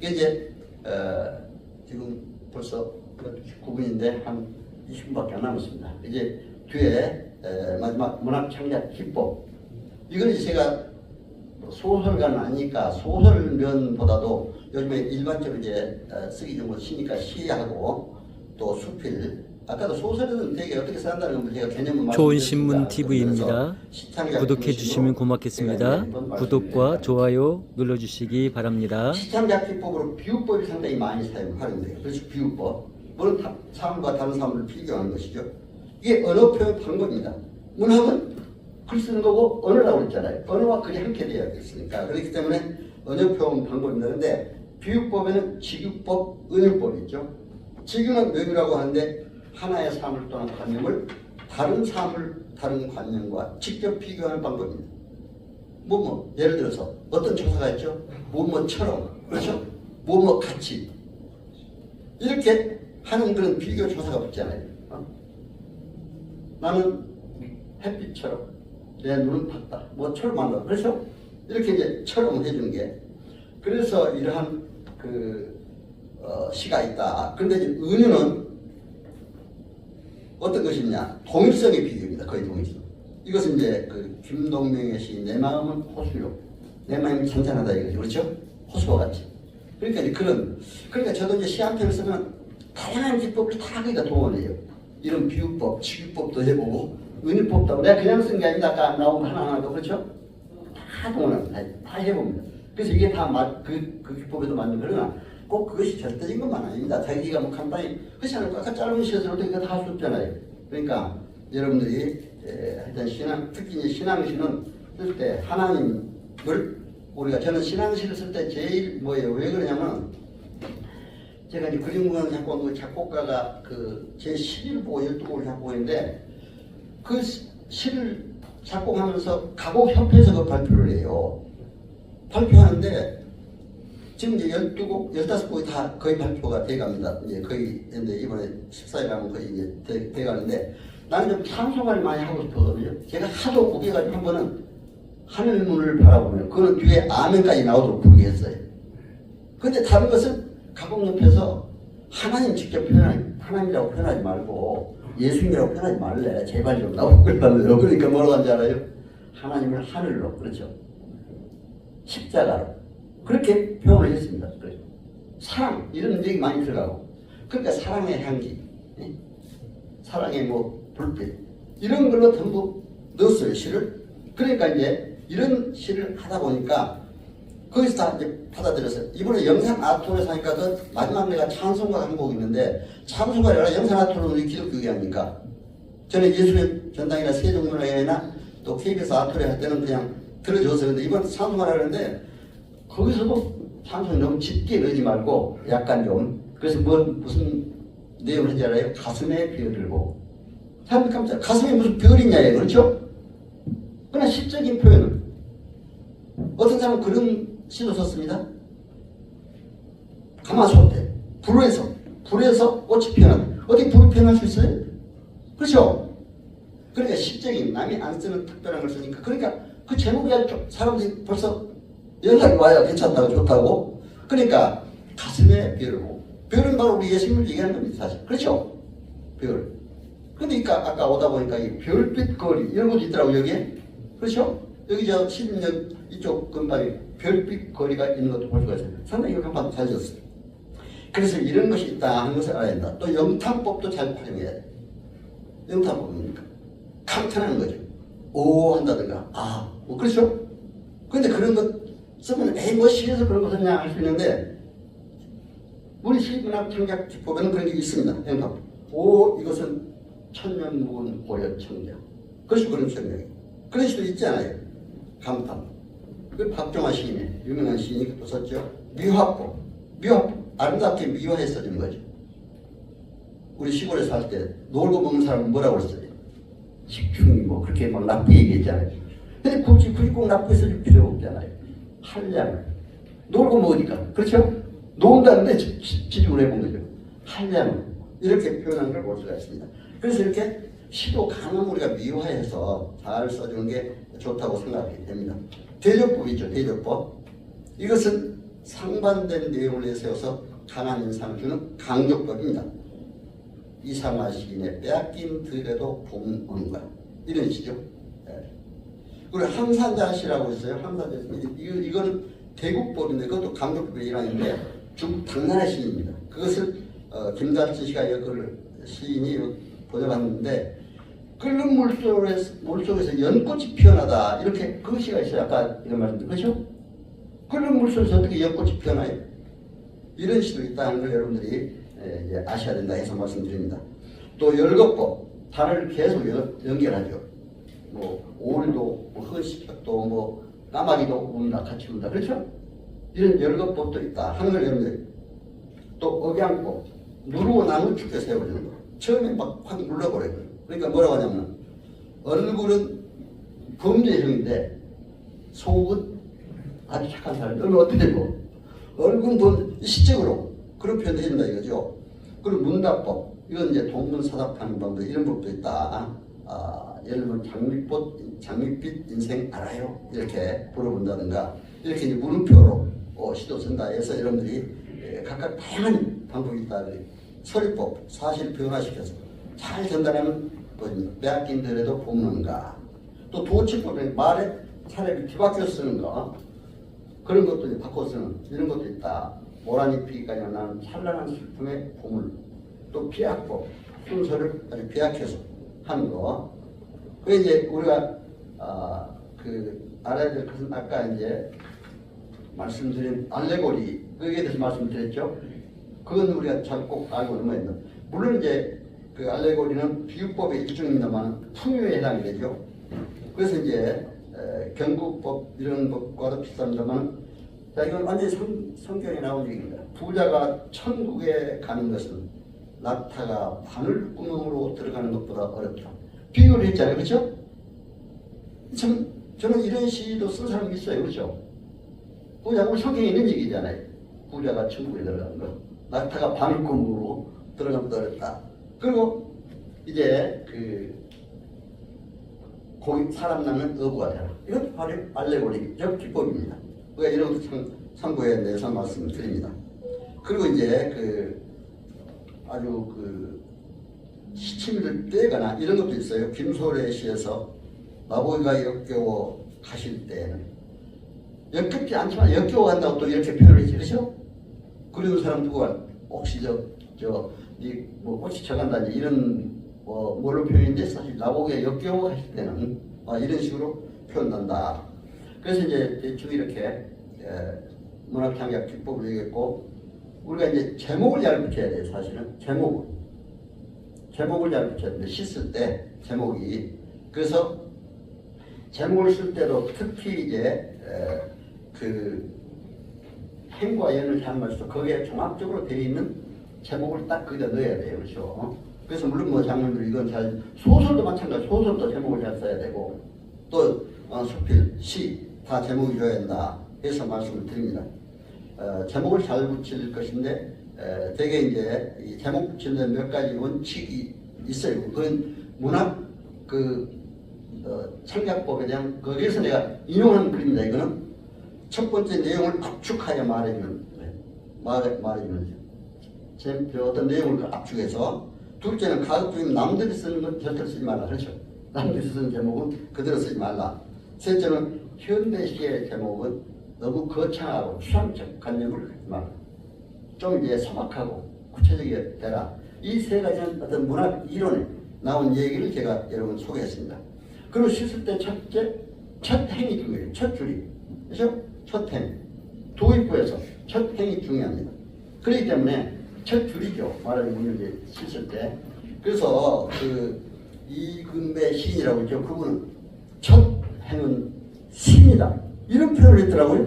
이게 이제 지금 벌써 19분인데 한 20분밖에 안 남았습니다. 이제 뒤에 마지막 문학 창작 기법. 이건 이제 제가 소설가는 아니니까 소설면보다도 요즘에 일반적으로 이제 쓰기 좋은 거 시니까 시하고 또 수필. 아까도 소설은 되게 어떻게 쓴다는 걸 제가 개념을 좋은 신문 TV입니다. 구독해 주시면 고맙겠습니다. 구독과 좋아요 눌러주시기 바랍니다. 시창작 기법으로 비유법이 상당히 많이 활용돼요. 그래서 비유법. 물론 사람과 다른 사람을 비교하는 것이죠. 이게 언어 표현 방법입니다. 문학은 글 쓰는 거고 언어라고 했잖아요. 언어와 글이 함께 되어야 됐으니까. 그렇기 때문에 언어 표현 방법입니다. 그런데 비유법에는 직유법, 은유법이 있죠. 직유는 외유라고 하는데 하나의 사물 또는 관념을 다른 사물, 다른 관념과 직접 비교하는 방법입니다. 예를 들어서 어떤 조사가 있죠? 뭐뭐처럼, 그렇죠? 뭐뭐 같이 이렇게 하는 그런 비교 조사가 없잖아요. 나는 햇빛처럼 내 눈은 밝다. 뭐처럼 한다. 그렇죠? 이렇게 이제 처럼 해주는 게 그래서 이러한 시가 있다. 그런데 이제 은유는 어떤 것이냐? 동일성의 비교입니다. 거의 동일성. 이것은 이제 김동명의 시 내 마음은 호수요. 내 마음이 잔잔하다 이거죠. 그렇죠? 호수와 같이. 그러니까 이제 그러니까 저도 이제 시 한 편을 쓰면 다양한 기법을 다 거기다 동원해요. 이런 비유법, 치유법도 해보고 은유법도 하고 내가 그냥 쓴 게 아니라 아까 나온 거 하나하나도 그렇죠? 다 동원합니다. 다 해봅니다. 그래서 이게 다 그 기법에도 맞는 그러나 꼭 그것이 절대적인 것만 아닙니다. 자기가 뭐 간단히 그렇지 않을까? 아까 짧은 시에서 어떻게 다 할 수 없잖아요. 그러니까 여러분들이 하여튼 특히 이제 신앙시는 쓸 때 하나님을 저는 신앙시를 쓸 때 제일 왜 그러냐면 제가 이제 그림공학 작곡가가 제 시를 보고 12곡을 작곡했는데 그 시를 작곡하면서 가곡협회에서 그 발표를 해요. 발표하는데 지금 이제 12곡, 15곡이 다 거의 발표가 돼갑니다. 이제 거의 이번에 14일 하면 거의 이제 돼가는데 나는 좀 찬송가를 많이 하고 싶거든요. 제가 하도 우겨가지고 한 번은 하늘문을 바라보면 그거는 뒤에 아멘까지 나오도록 부르게 했어요. 근데 다른 것은 가곡옆에서 하나님 직접 하나님이라고 표현하지 말고 예수님이라고 표현하지 말래. 제발 좀 나오고 그러더라고요. 그러니까 뭐라고 하는지 알아요? 하나님을 하늘로, 그렇죠? 십자가로. 그렇게 표현을 했습니다. 그래서 사랑, 이런 얘기 많이 들어가고. 그러니까 사랑의 향기, 사랑의 불빛, 이런 걸로 전부 넣었어요, 시를. 그러니까 이제 이런 시를 하다 보니까 거기서 다 이제 받아들였어요. 이번에 영상 아토에서 하니까 그 마지막 내가 찬송가 한 곡 있는데 찬송가를 아니라 영상 아토는 우리 기독교계 아닙니까? 저는 예술의 전당이나 세종문화회나 또 KBS 아토를 할 때는 그냥 들어줬어요. 근데 이번 찬송가를 하는데 거기서도 찬송이 너무 짙게 넣지 말고 약간 좀 그래서 무슨 내용을 하지 알아요? 가슴에 별을 보고 사람들 깜짝 가슴에 무슨 별이 있냐 그렇죠? 그러나 시적인 표현은 어떤 사람은 그런 시도 썼습니다. 가마솥에 불에서 꽃이 피어난다. 어떻게 불이 피어날 수 있어요? 그렇죠? 그러니까 시적인 남이 안 쓰는 특별한 걸 쓰니까 그러니까 그 제목이 사람들이 벌써 연락이 와요. 괜찮다고 좋다고. 그러니까 가슴에 별을 보고 별은 바로 우리 예수님을 얘기하는 겁니다. 사실. 그렇죠? 별. 그러니까 아까 오다 보니까 이 별빛 거리 이런 것도 있더라고요. 여기에. 그렇죠? 여기 저 신림역 이쪽 근방에 별빛 거리가 있는 것도 볼 수가 있어요. 상당히 간판 잘 지었어요. 그래서 이런 것이 있다 하는 것을 알아야 된다. 또 영탄법도 잘 활용해야 돼. 영탄법은 뭡니까? 감탄하는 거죠. 오 한다든가 그렇죠? 그런데 그런 것 쓰면 시에서 그런 거 썼냐 할 수 있는데 우리 시문학 창작 기법에는 그런 게 있습니다. 영탄법. 이것은 천년묵은 고려청정. 그것이 그런 청정이에요. 그런 시도 있잖아요. 감탄. 그 박정화 시인의 유명한 시인이 또 썼죠. 미화법. 아름답게 미화해 써준 거죠. 우리 시골에 살 때 놀고 먹는 사람은 뭐라고 했어요? 식충이 그렇게 막 나쁘게 얘기했잖아요. 근데 굳이 꼭 나쁘게 써줄 필요가 없잖아요. 한량을. 놀고 먹으니까. 그렇죠? 논다는데 집중을 해본 거죠. 한량을. 이렇게 표현한 걸 볼 수가 있습니다. 그래서 이렇게 시도 가능 우리가 미화해서 잘 써주는 게 좋다고 생각이 됩니다. 대조법이죠. 대조법. 이것은 상반된 내용을 내세워서 강한 인상을 주는 강조법입니다. 이상화 시인의 빼앗긴 들에도 봄 오는 거야. 이런 시죠. 그리고 함산자시라고 있어요. 함산자시. 이거는 대국법인데 그것도 강조법의 일환인데 중국 당나라 시인입니다. 그것을 김달치 씨가 그걸 시인이 번역했는데 끓는 물속에서 연꽃이 피어나다 이렇게 그 시가 있어요. 아까 이런 말씀드린 그렇죠? 끓는 물속에서 어떻게 연꽃이 피어나요? 이런 시도 있다는 걸 여러분들이 이제 아셔야 된다 해서 말씀드립니다. 또 열거법 단어를 계속 연결하죠. 오리도, 헌시도, 까마귀도 운다, 같이 운다. 그렇죠? 이런 열거법도 있다 하는 걸 여러분들 또 억양법 누르고 나면 죽게 세워버리는 거. 처음에 막 확 눌러버려요. 그러니까 뭐라고 하냐면 얼굴은 범죄형인데 속은 아주 착한 사람. 그러면 어떻게 되고 얼굴은 시적으로 그런 표현도 된다 이거죠. 그리고 문답법 이건 이제 동문서답하는 방법 이런 법도 있다. 예를 들면 장밋빛 인생 알아요? 이렇게 물어본다든가 이렇게 이제 물음표로 시도 쓴다 해서 여러분들이 각각 다양한 방법이 있다. 서리법 사실 변화시켜서 잘 전달하면 빼앗긴더라도 뽑는가. 또 도치법은 말에 차라리 뒤바뀌어 쓰는 거 그런 것도 이제 바꿔 쓰는 이런 것도 있다. 모란잎이까지 나는 찬란한 슬픔의 보물. 또 비약법 순서를 아주 비약해서 하는 거. 그 이제 우리가 알아야 될 것은 아까 이제 말씀드린 알레고리 그에 대해서 말씀드렸죠. 그건 우리가 잘 꼭 알고 넘어야 된다. 물론 이제 그 알레고리는 비유법의 일종입니다만 풍요에 해당이 되죠. 그래서 이제 경구법 이런 법과도 비슷합니다만 자 이건 완전히 성경에 나온 얘기입니다. 부자가 천국에 가는 것은 낙타가 바늘구멍으로 들어가는 것보다 어렵다. 비유를 했잖아요. 그렇죠? 참 저는 이런 시도 쓴 사람이 있어요. 그렇죠? 부자 우리 성경에 있는 얘기잖아요. 부자가 천국에 들어가는 것. 낙타가 바늘구멍으로 들어가는 것보다 어렵다. 그리고 이제 고기 사람 낳는 어부가 되라. 이것도 바로 알레고리적 기법입니다. 우리가 이런 것도 참고해야 돼서 말씀을 드립니다. 그리고 이제 아주 시치미를 떼거나 이런 것도 있어요. 김소래 시에서 나보기가 역겨워 가실 때에는 역겹지 않지만 역겨워 간다고 또 이렇게 표현을 했지. 그렇죠? 그리고 사람 누가 혹시 뭐 꽃이 져간다든지 이런 뭐를 표현인데 사실 나보기가 역겨워 하실 때는 이런 식으로 표현한다. 그래서 이제 대충 이렇게 문학창작 기법을 얘기했고 우리가 이제 제목을 잘 붙여야 돼요. 사실은 제목을 잘 붙여야 돼요. 시 쓸 때 제목이. 그래서 제목을 쓸 때도 특히 이제 행과 연을 잘 맞춰서 거기에 종합적으로 되어 있는 제목을 딱 거기다 넣어야 돼요. 그렇죠? 그래서 물론 뭐 장면들 이건 잘 소설도 마찬가지. 소설도 제목을 잘 써야 되고 또 수필, 시 다 제목이 줘야 된다 해서 말씀을 드립니다. 제목을 잘 붙일 것인데 되게 이제 이 제목 붙이는 몇 가지 원칙이 있어요. 그건 문학 창작법에 대한 거기에서 내가 인용한 글입니다. 이거는 첫 번째 내용을 압축하여 말해주는 어떤 내용을 압축해서 둘째는 가급적이면 남들이 쓰는 건 절대 쓰지 말라. 그렇죠? 남들이 쓰는 제목은 그대로 쓰지 말라. 셋째는 현대시의 제목은 너무 거창하고 추상적 관념을 갖지 말라. 좀 이제 소박하고 구체적이 되라. 이 세 가지는 어떤 문학 이론에 나온 얘기를 제가 여러분 소개했습니다. 그리고 씻을 때 첫째, 첫 행이 중요해요. 첫 줄이. 그렇죠? 첫 행. 도입부에서 첫 행이 중요합니다. 그렇기 때문에 첫 줄이죠. 말하자면 이제 씻을 때. 그래서 이금배 시인이라고 있죠. 그분은 첫 행은 시이다. 이런 표현을 했더라고요.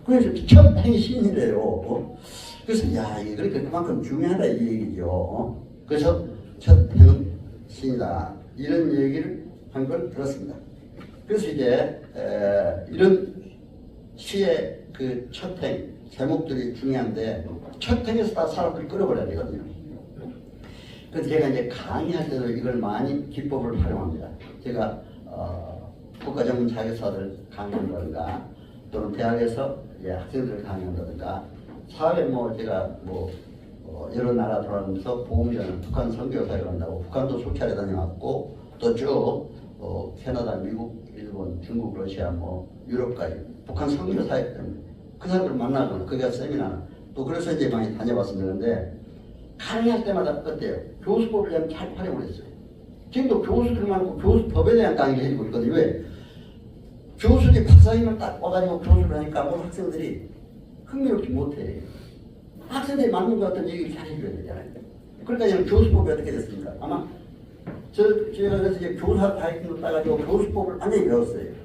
그래서 첫 행이 시인이래요. 그래서 이게 그렇게 그만큼 중요하다 이 얘기죠. 그래서 첫 행은 시인이다. 이런 얘기를 한 걸 들었습니다. 그래서 이제 이런 시의 첫 행 제목들이 중요한데 첫 행에서 다 사람들이 끌어버려야 되거든요. 그래서 제가 이제 강의할 때도 이걸 많이 기법을 활용합니다. 제가 국가전문 자격사들 강의한다든가 또는 대학에서 학생들을 강의한다든가 사회 제가 여러 나라 돌아다니면서 보험전 북한 선교사를 한다고 북한도 속차례 다녀왔고 또 쭉 캐나다, 미국, 일본, 중국, 러시아 유럽까지 북한 선교사였기 때문에 그 사람들을 만나거나 거기 가서 세미나 또 그래서 이제 많이 다녀봤습니다. 그런데 강의할 때마다 어때요? 교수법을 잘 활용을 했어요. 지금도 교수들 많고 교수법에 대한 강의를 해주고 있거든요. 왜? 교수들이 박사님을 딱 와가지고 교수를 하니까 학생들이 흥미롭지 못해. 학생들이 맞는 것 같은 얘기를 잘 해줘야 되잖아요. 그러니까 저는 교수법이 어떻게 됐습니까? 아마 제가 그래서 이제 교사 자격증을 따가지고 교수법을 완전히 배웠어요.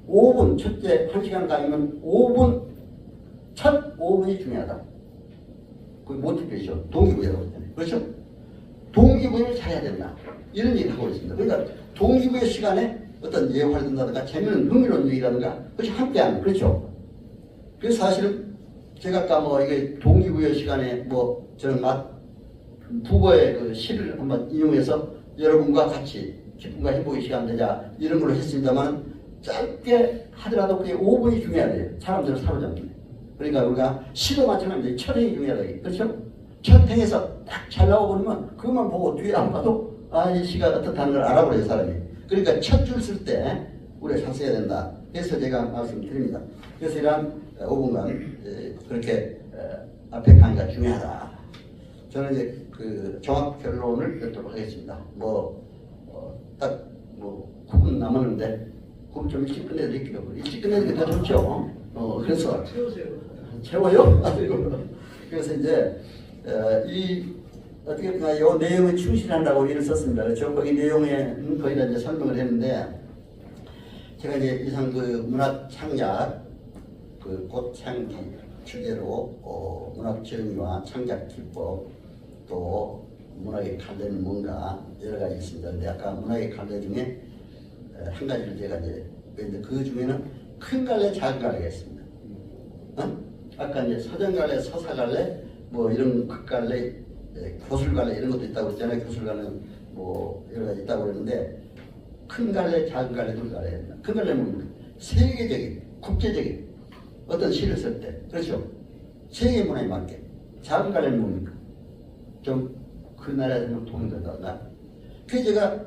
5분, 첫째 1시간 강의면 5분 첫 5분이 중요하다. 그 모티베이션, 동기부여라고 했잖아요. 그렇죠? 동기부여를 잘해야 된다. 이런 얘기를 하고 있습니다. 그러니까 동기부여 시간에 어떤 예화를 든다든가 재미있는 흥미로운 얘기라든가 그것이 함께하는 그렇죠. 그래서 사실은 제가 아까 뭐 이게 동기부여 시간에 뭐 저는 부거의 그 시를 한번 인용해서 여러분과 같이 기쁨과 행복의 시간 되자 이런 걸로 했습니다만 짧게 하더라도 그게 5분이 중요해야 돼요. 사람들을 사로잡는. 그러니까 우리가 시도 마찬가지인데 첫 행이 중요하다. 그렇죠? 첫 행에서 딱 잘 나오고 그러면 그것만 보고 뒤에 안 봐도 이 시가 어떻다는 걸 알아버려요 사람이. 그러니까 첫 줄 쓸 때 우리가 잘 써야 된다. 해서 제가 말씀드립니다. 그래서 이런 5분간 그렇게 앞에 강의가 중요하다. 저는 이제 그 종합 결론을 맺도록 하겠습니다. 딱 9분 남았는데 9분 좀 일찍 끝내드릴게요. 일찍 내는 게 더 좋죠. 그래서 채워요? 그래서 이제 어떻게 보면 이 내용에 충실한다고 일을 썼습니다. 그렇죠? 거기 내용에 거의 다 이제 설명을 했는데 제가 이제 이상 그 문학 창작 그 곧창기 주제로 문학 정의와 창작 기법 또 문학의 갈래는 뭔가 여러 가지 있습니다. 근데 아까 문학의 갈래 중에 한 가지를 제가 이제 그 중에는 큰 갈래, 작은 갈래가 있습니다. 아까 이제 서정 갈래, 서사 갈래, 뭐 이런 극갈래, 교술 갈래 이런 것도 있다고 했잖아요. 교술 갈래는 뭐 여러 가지 있다고 그랬는데 큰 갈래, 작은 갈래, 둘 갈래. 큰 갈래는 뭡니까? 세계적인, 국제적인 어떤 시를 쓸 때, 그렇죠? 세계 문화에 맞게. 작은 갈래는 뭡니까? 좀 그 나라에서는 통일된다. 그래서 제가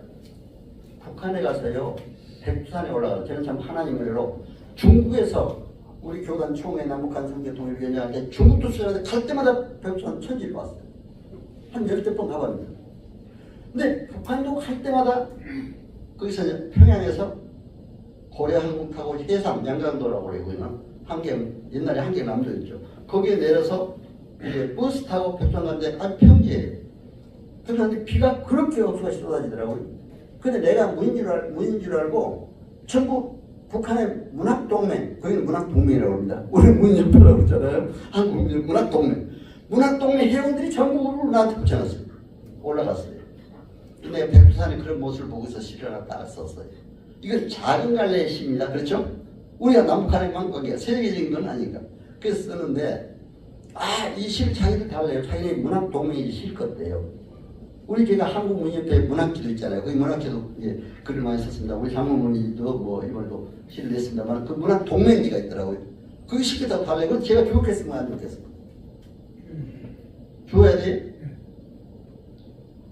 북한에 가서요, 백두산에 올라가서 저는 참 하나님의 은혜로 중국에서 우리 교단 총회 남북한 선교 통일위원회할 때 중국도 쓰는데 갈 때마다 백두산 천지를 봤어요. 한 10번 가봤는데. 근데 북한도 갈 때마다 거기서 평양에서 고려 항공 타고 해상 양강도라고 그러고요. 옛날에 한경남도였죠. 거기에 내려서 이제 버스 타고 백두산 가는데 평지예요. 그런데 비가 그렇게 억수가 쏟아지더라고요. 근데 내가 문인 줄 알고 전부 북한의 문학동맹, 거기는 문학동맹이라고 합니다. 우리 문인협회라고 그러잖아요. 한국 문학동맹. 문학동맹 회원들이 전부 나한테 붙여놨어요. 올라갔어요. 근데 백두산의 그런 모습을 보고서 시를 하나 딱 썼어요. 이건 작은 갈래의 시입니다. 그렇죠? 우리가 남북한의 관계가 세계적인 건 아니니까. 그래서 쓰는데 이 시를 자기들 달래요. 자기네 문학동맹이 실 것대요. 우리 제가 한국문협회 문학지도 있잖아요. 거기 문학지도 글을 많이 썼습니다. 우리 장모님도 뭐 이번에도 시를 냈습니다만 그 문학동맹지가 있더라고요. 그게 시켜서 달래고 제가 교육했으면 안 좋겠어요. 줘야 돼?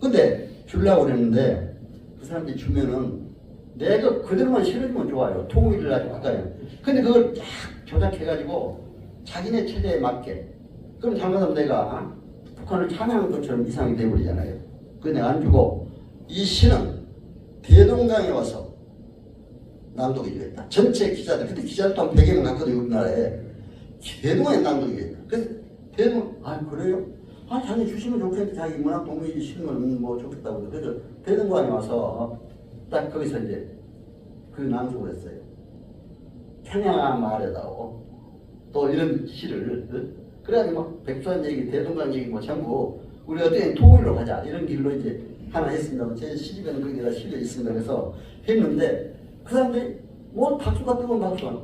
근데 주려고 그랬는데 그 사람들이 주면은 내가 그대로만 실어주면 좋아요. 통일을 아주 가까이. 근데 그걸 쫙 조작해가지고 자기네 체제에 맞게. 그럼 잘못하면 내가 북한을 찬양하는 것처럼 이상이 돼버리잖아요. 그거 내가 안 주고 이 시는 대동강에 와서 낭독이 되었다. 전체 기자들, 그때 기자들도 한 100여명 갔거든요. 우리나라에. 대동강에 낭독이 되었다. 그래서 대동, 그래요? 자기 주시면 좋겠는데 자기 문학 동맹이 실면 뭐 좋겠다고. 그래서 대동강에 와서 딱 거기서 이제 그 낭송을 했어요. 평양아 말에다오. 또 이런 시를. 그래가지고 백두산 얘기, 대동강 얘기 뭐 전부 우리 어떻게 통일로 가자 이런 길로 이제 하나 했습니다. 제 시집에는 거기다 실려 있습니다. 그래서 했는데 그 사람들이 뭐 박수가 뜨거운 박수가.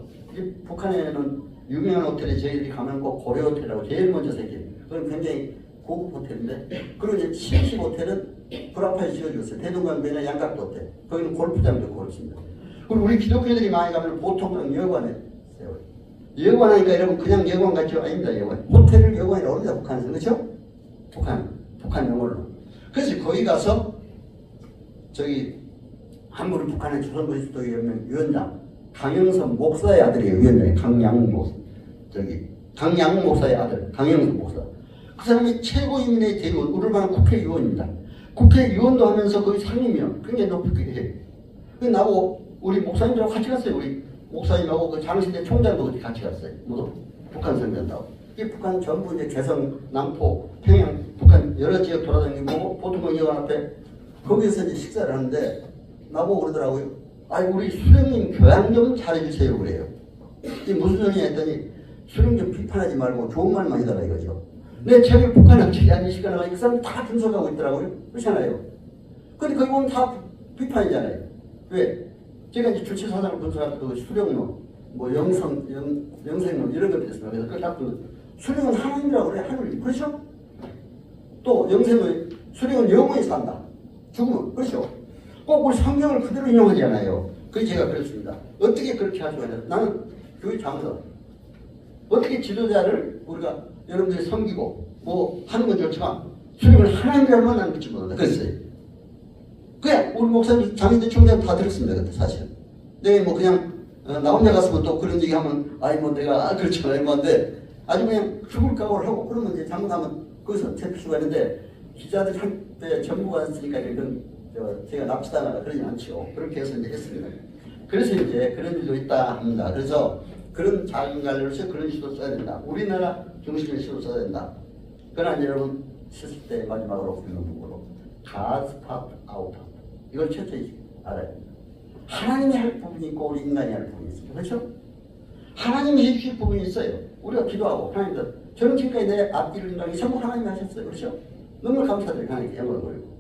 북한에는 유명한 호텔에 저희들이 가면 꼭 고려 호텔이라고 제일 먼저 생긴. 그건 굉장히 고급 호텔인데 그리고 이제 신식 호텔은 불 앞에 지어줬어요. 대동강 배나 양각도 호텔. 거기는 골프장도 있고 그렇습니다. 그리고 우리 기독교인들이 많이 가면 보통은 여관에 세워요. 여관 하니까 여러분 그냥 여관 같죠? 아닙니다. 여관. 호텔을 여관이라고 합니다. 북한에서. 그렇죠? 북한 용어로. 그래서 거기 가서 저기 한국은 북한의 조선 그리스도교 연맹 위원장 강영선 목사의 아들이에요. 위원장이 강양욱 목사. 강양욱 목사의 아들 강영선 목사. 그 사람이 최고인민의 대의원, 우리나라 국회의원입니다. 국회의원도 하면서 거기 상임위원 굉장히 높게 해요. 나하고 우리 목사님들하고 같이 갔어요. 우리 목사님하고 그 장신대 총장도 같이 갔어요. 모두 북한 선교한다고. 이 북한 전부 이제 개성, 남포, 평양, 북한 여러 지역 돌아다니고 보통은 여관 앞에 거기서 이제 식사를 하는데 나보고 그러더라고요. 우리 수령님 교양 좀 잘해주세요 그래요. 이게 무슨 소리냐 했더니 수령적 비판하지 말고 좋은 말만 해달라 이거죠. 내 책을 북한에 제기하는 시간에 그 사람 다 분석하고 있더라고요. 그렇잖아요. 근데 거기 보면 다 비판이잖아요. 왜? 제가 이제 주체 사상을 분석할 그 수령론, 뭐 영생론 이런 것들이 있습니다. 그래서 그걸 딱 수령은 하나님이라고 그래, 하늘. 그렇죠? 또 영생론, 수령은 영원히 산다. 죽으면. 그렇죠? 꼭 우리 성경을 그대로 인용하지 않아요. 그래서 제가 그랬습니다. 어떻게 그렇게 할 수가 있냐. 나는 교회 장사. 어떻게 지도자를 우리가 여러분들이 섬기고 뭐 하는 건 좋지만 수령을 하나님이라고만 나는 믿지 못한다. 그랬어요. 그냥 우리 목사님, 장인들 총장 다 들었습니다. 그때 사실. 내가 뭐 그냥 나 혼자 갔으면 또 그런 얘기하면 아이 뭐 내가 그렇잖아요. 뭐인데 아주 그냥 죽을 각오를 하고 그러면 이제 잘못하면 거기서 잡힐 수가 있는데 기자들 한때 전부가 왔으니까 이런 제가 납치당하라 그러지 않죠. 그렇게 해서 이제 했습니다. 그래서 이제 그런 일도 있다 합니다. 그래서 그런 작은 관료로서 그런 시도 써야 된다. 우리나라 중심의 시도 써야 된다. 그러나 이제 여러분 씻을 때 마지막으로 부르는 부분으로 God's part, our part. 이걸 철저히 알아야 됩니다. 하나님이 할 부분이 있고 우리 인간이 할 부분이 있습니다. 그렇죠? 하나님이 해주실 부분이 있어요. 우리가 기도하고 하나님도 저는 지금까지 내 앞길을 인간이 전부 하나님이 하셨어요. 그렇죠? 너무 감사드려요. 하나님께 영광을 돌리고.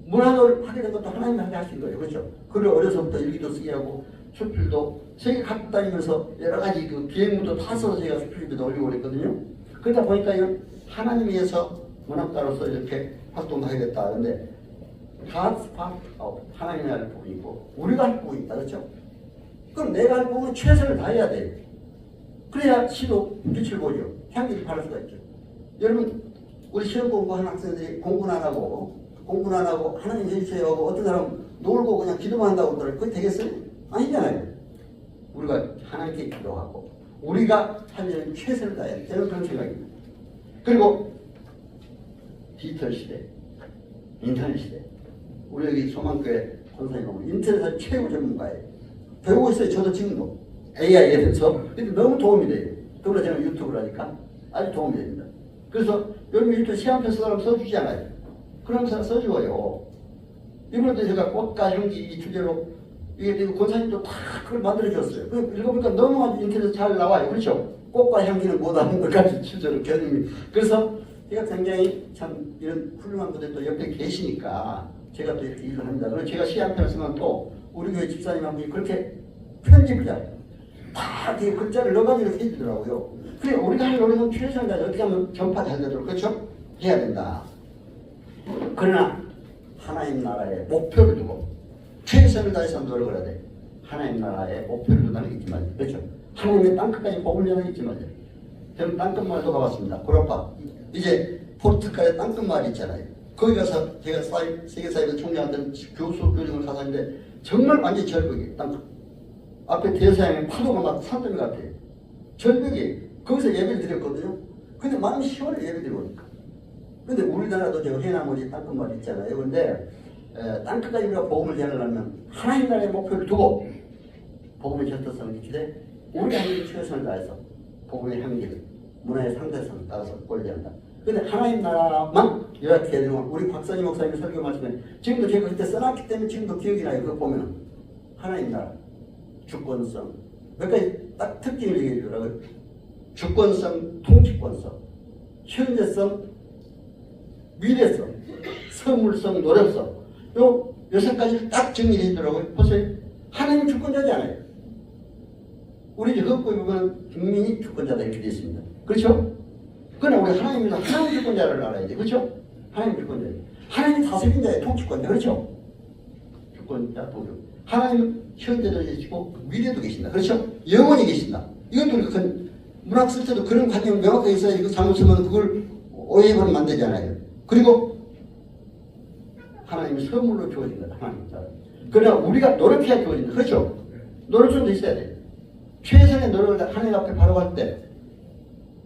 문학을 하게 된 것도 하나님이 하게 하신 거예요. 그렇죠? 글을 어려서부터 일기도 쓰게 하고 수필도 세계 각국 다니면서 여러 가지 그 비행무도 타서 제가 수필도 올리고 그랬거든요. 그러다 보니까 이런 하나님 위해서 문학가로서 이렇게 활동도 하게 됐다. 그런데 God's part, 하나님이 할 부분이 있고 우리가 할 부분이 있다. 그렇죠? 그럼 내가 할 부분은 최선을 다해야 돼요. 그래야 시도 빛을 보죠. 향기를 발할 수가 있죠. 여러분 우리 시험 공부하는 학생들이 공부는 안 하고 하나님 해주세요 하고 어떤 사람은 놀고 그냥 기도만 한다고 그러더라고요. 그게 되겠어요? 아니잖아요. 우리가 하나님께 기도하고 우리가 할 일은 최선을 다해야 돼요. 저는 그런 생각입니다. 그리고 디지털 시대, 인터넷 시대. 우리 여기 소망교회 권사님 보면 인터넷 최고 전문가예요. 배우고 있어요. 저도 지금도 AI에 대해서. 근데 너무 도움이 돼요. 그러나 저는 유튜브를 하니까 아주 도움이 됩니다. 그래서 여러분 유튜브 시간표 써라면 써주지 않아요. 그럼 써줘요. 이번에도 제가 꽃과 향기 이 주제로 이게 권사님도 다 그걸 만들어줬어요. 읽어보니까 너무 아주 인터넷에 잘 나와요. 그렇죠? 꽃과 향기는 못하는 것까지 주제로 겨누니. 그래서 제가 굉장히 참 이런 훌륭한 분들 또 옆에 계시니까 제가 또 이렇게 일을 합니다. 그래서 제가 시 한 편을 쓰면 또 우리 교회 집사님 한 분이 그렇게 편집을 잘해요. 다 뒤에 글자를 넣어가지고 해주더라고요. 그래 우리가 할 노력은 최선을 다해서 어떻게 하면 전파 잘 되도록 그렇죠? 해야 된다. 그러나 하나님 나라의 목표를 두고 최선을 다해서 노력을 해야 돼. 하나님 나라의 목표를 두다는 게 있지 말이죠. 그렇죠? 하나님의 땅끝까지 복을 전하는 게 있지 말이죠. 저는 땅끝 마을도 가봤습니다. 구로파. 이제 포르투갈의 땅끝 마을이 있잖아요. 거기 가서 제가 세계사회에서 총장한테 교수 교정을 가서 했는데 정말 완전히 절벽이 땅끝. 앞에 대서양에 파도가 막 산더미 같아요. 절벽이 거기서 예배를 드렸거든요. 근데 마음이 시원해 예배 드리고 오니까. 근데 우리나라도 저 해나무리 땅끝 마을 있잖아요. 근데 땅끝까지 우리가 복음을 전하려면 하나님 나라의 목표를 두고 복음의 절도성을 지키되 우리 하나님의 최선을 다해서 복음의 향기를 문화의 상대성을 따라서 올려야 한다. 근데 하나님 나라만 요약해야 되는 건 우리 박사님 목사님 설교 말씀에 지금도 제가 그때 써놨기 때문에 지금도 기억이 나요. 그거 보면 하나님 나라, 주권성 몇 가지 딱 특징을 얘기해 주더라고요. 주권성, 통치권성, 현재성, 미래성, 선물성, 노력성 요 6가지를 딱 정리해 주더라고요. 보세요. 하나님 주권자잖아요. 우리 이제 헌법에 보면 국민이 주권자다 이렇게 되어 있습니다. 그렇죠? 그러나 우리 하나님은 하나님 주권자를 알아야 돼. 그렇죠? 하나님 주권자. 하나님 다스린 자의 통치권자. 그렇죠? 주권자, 통치권. 하나님은 현재도 계시고 미래도 계신다. 그렇죠? 영원히 계신다. 이것도 우리가 문학 쓸 때도 그런 관념이 명확하게 있어야지 그 잘못 쓰면 그걸 오해해버리면 안 되잖아요. 그리고 하나님이 선물로 주어진다. 하나님. 그러나 우리가 노력해야 주어진다. 그렇죠? 노력성도 있어야 돼. 최선의 노력을 하나님 앞에 바로 갈 때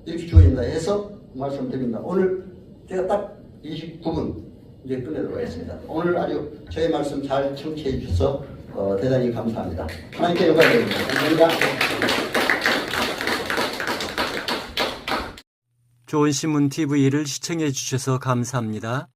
이렇게 주어진다 해서 말씀드립니다. 오늘 제가 딱 29분 이제 끝내도록 하겠습니다. 오늘 아주 저의 말씀 잘 청취해 주셔서 대단히 감사합니다. 하나님께 영광드립니다. 감사합니다. 좋은 신문 TV를 시청해 주셔서 감사합니다.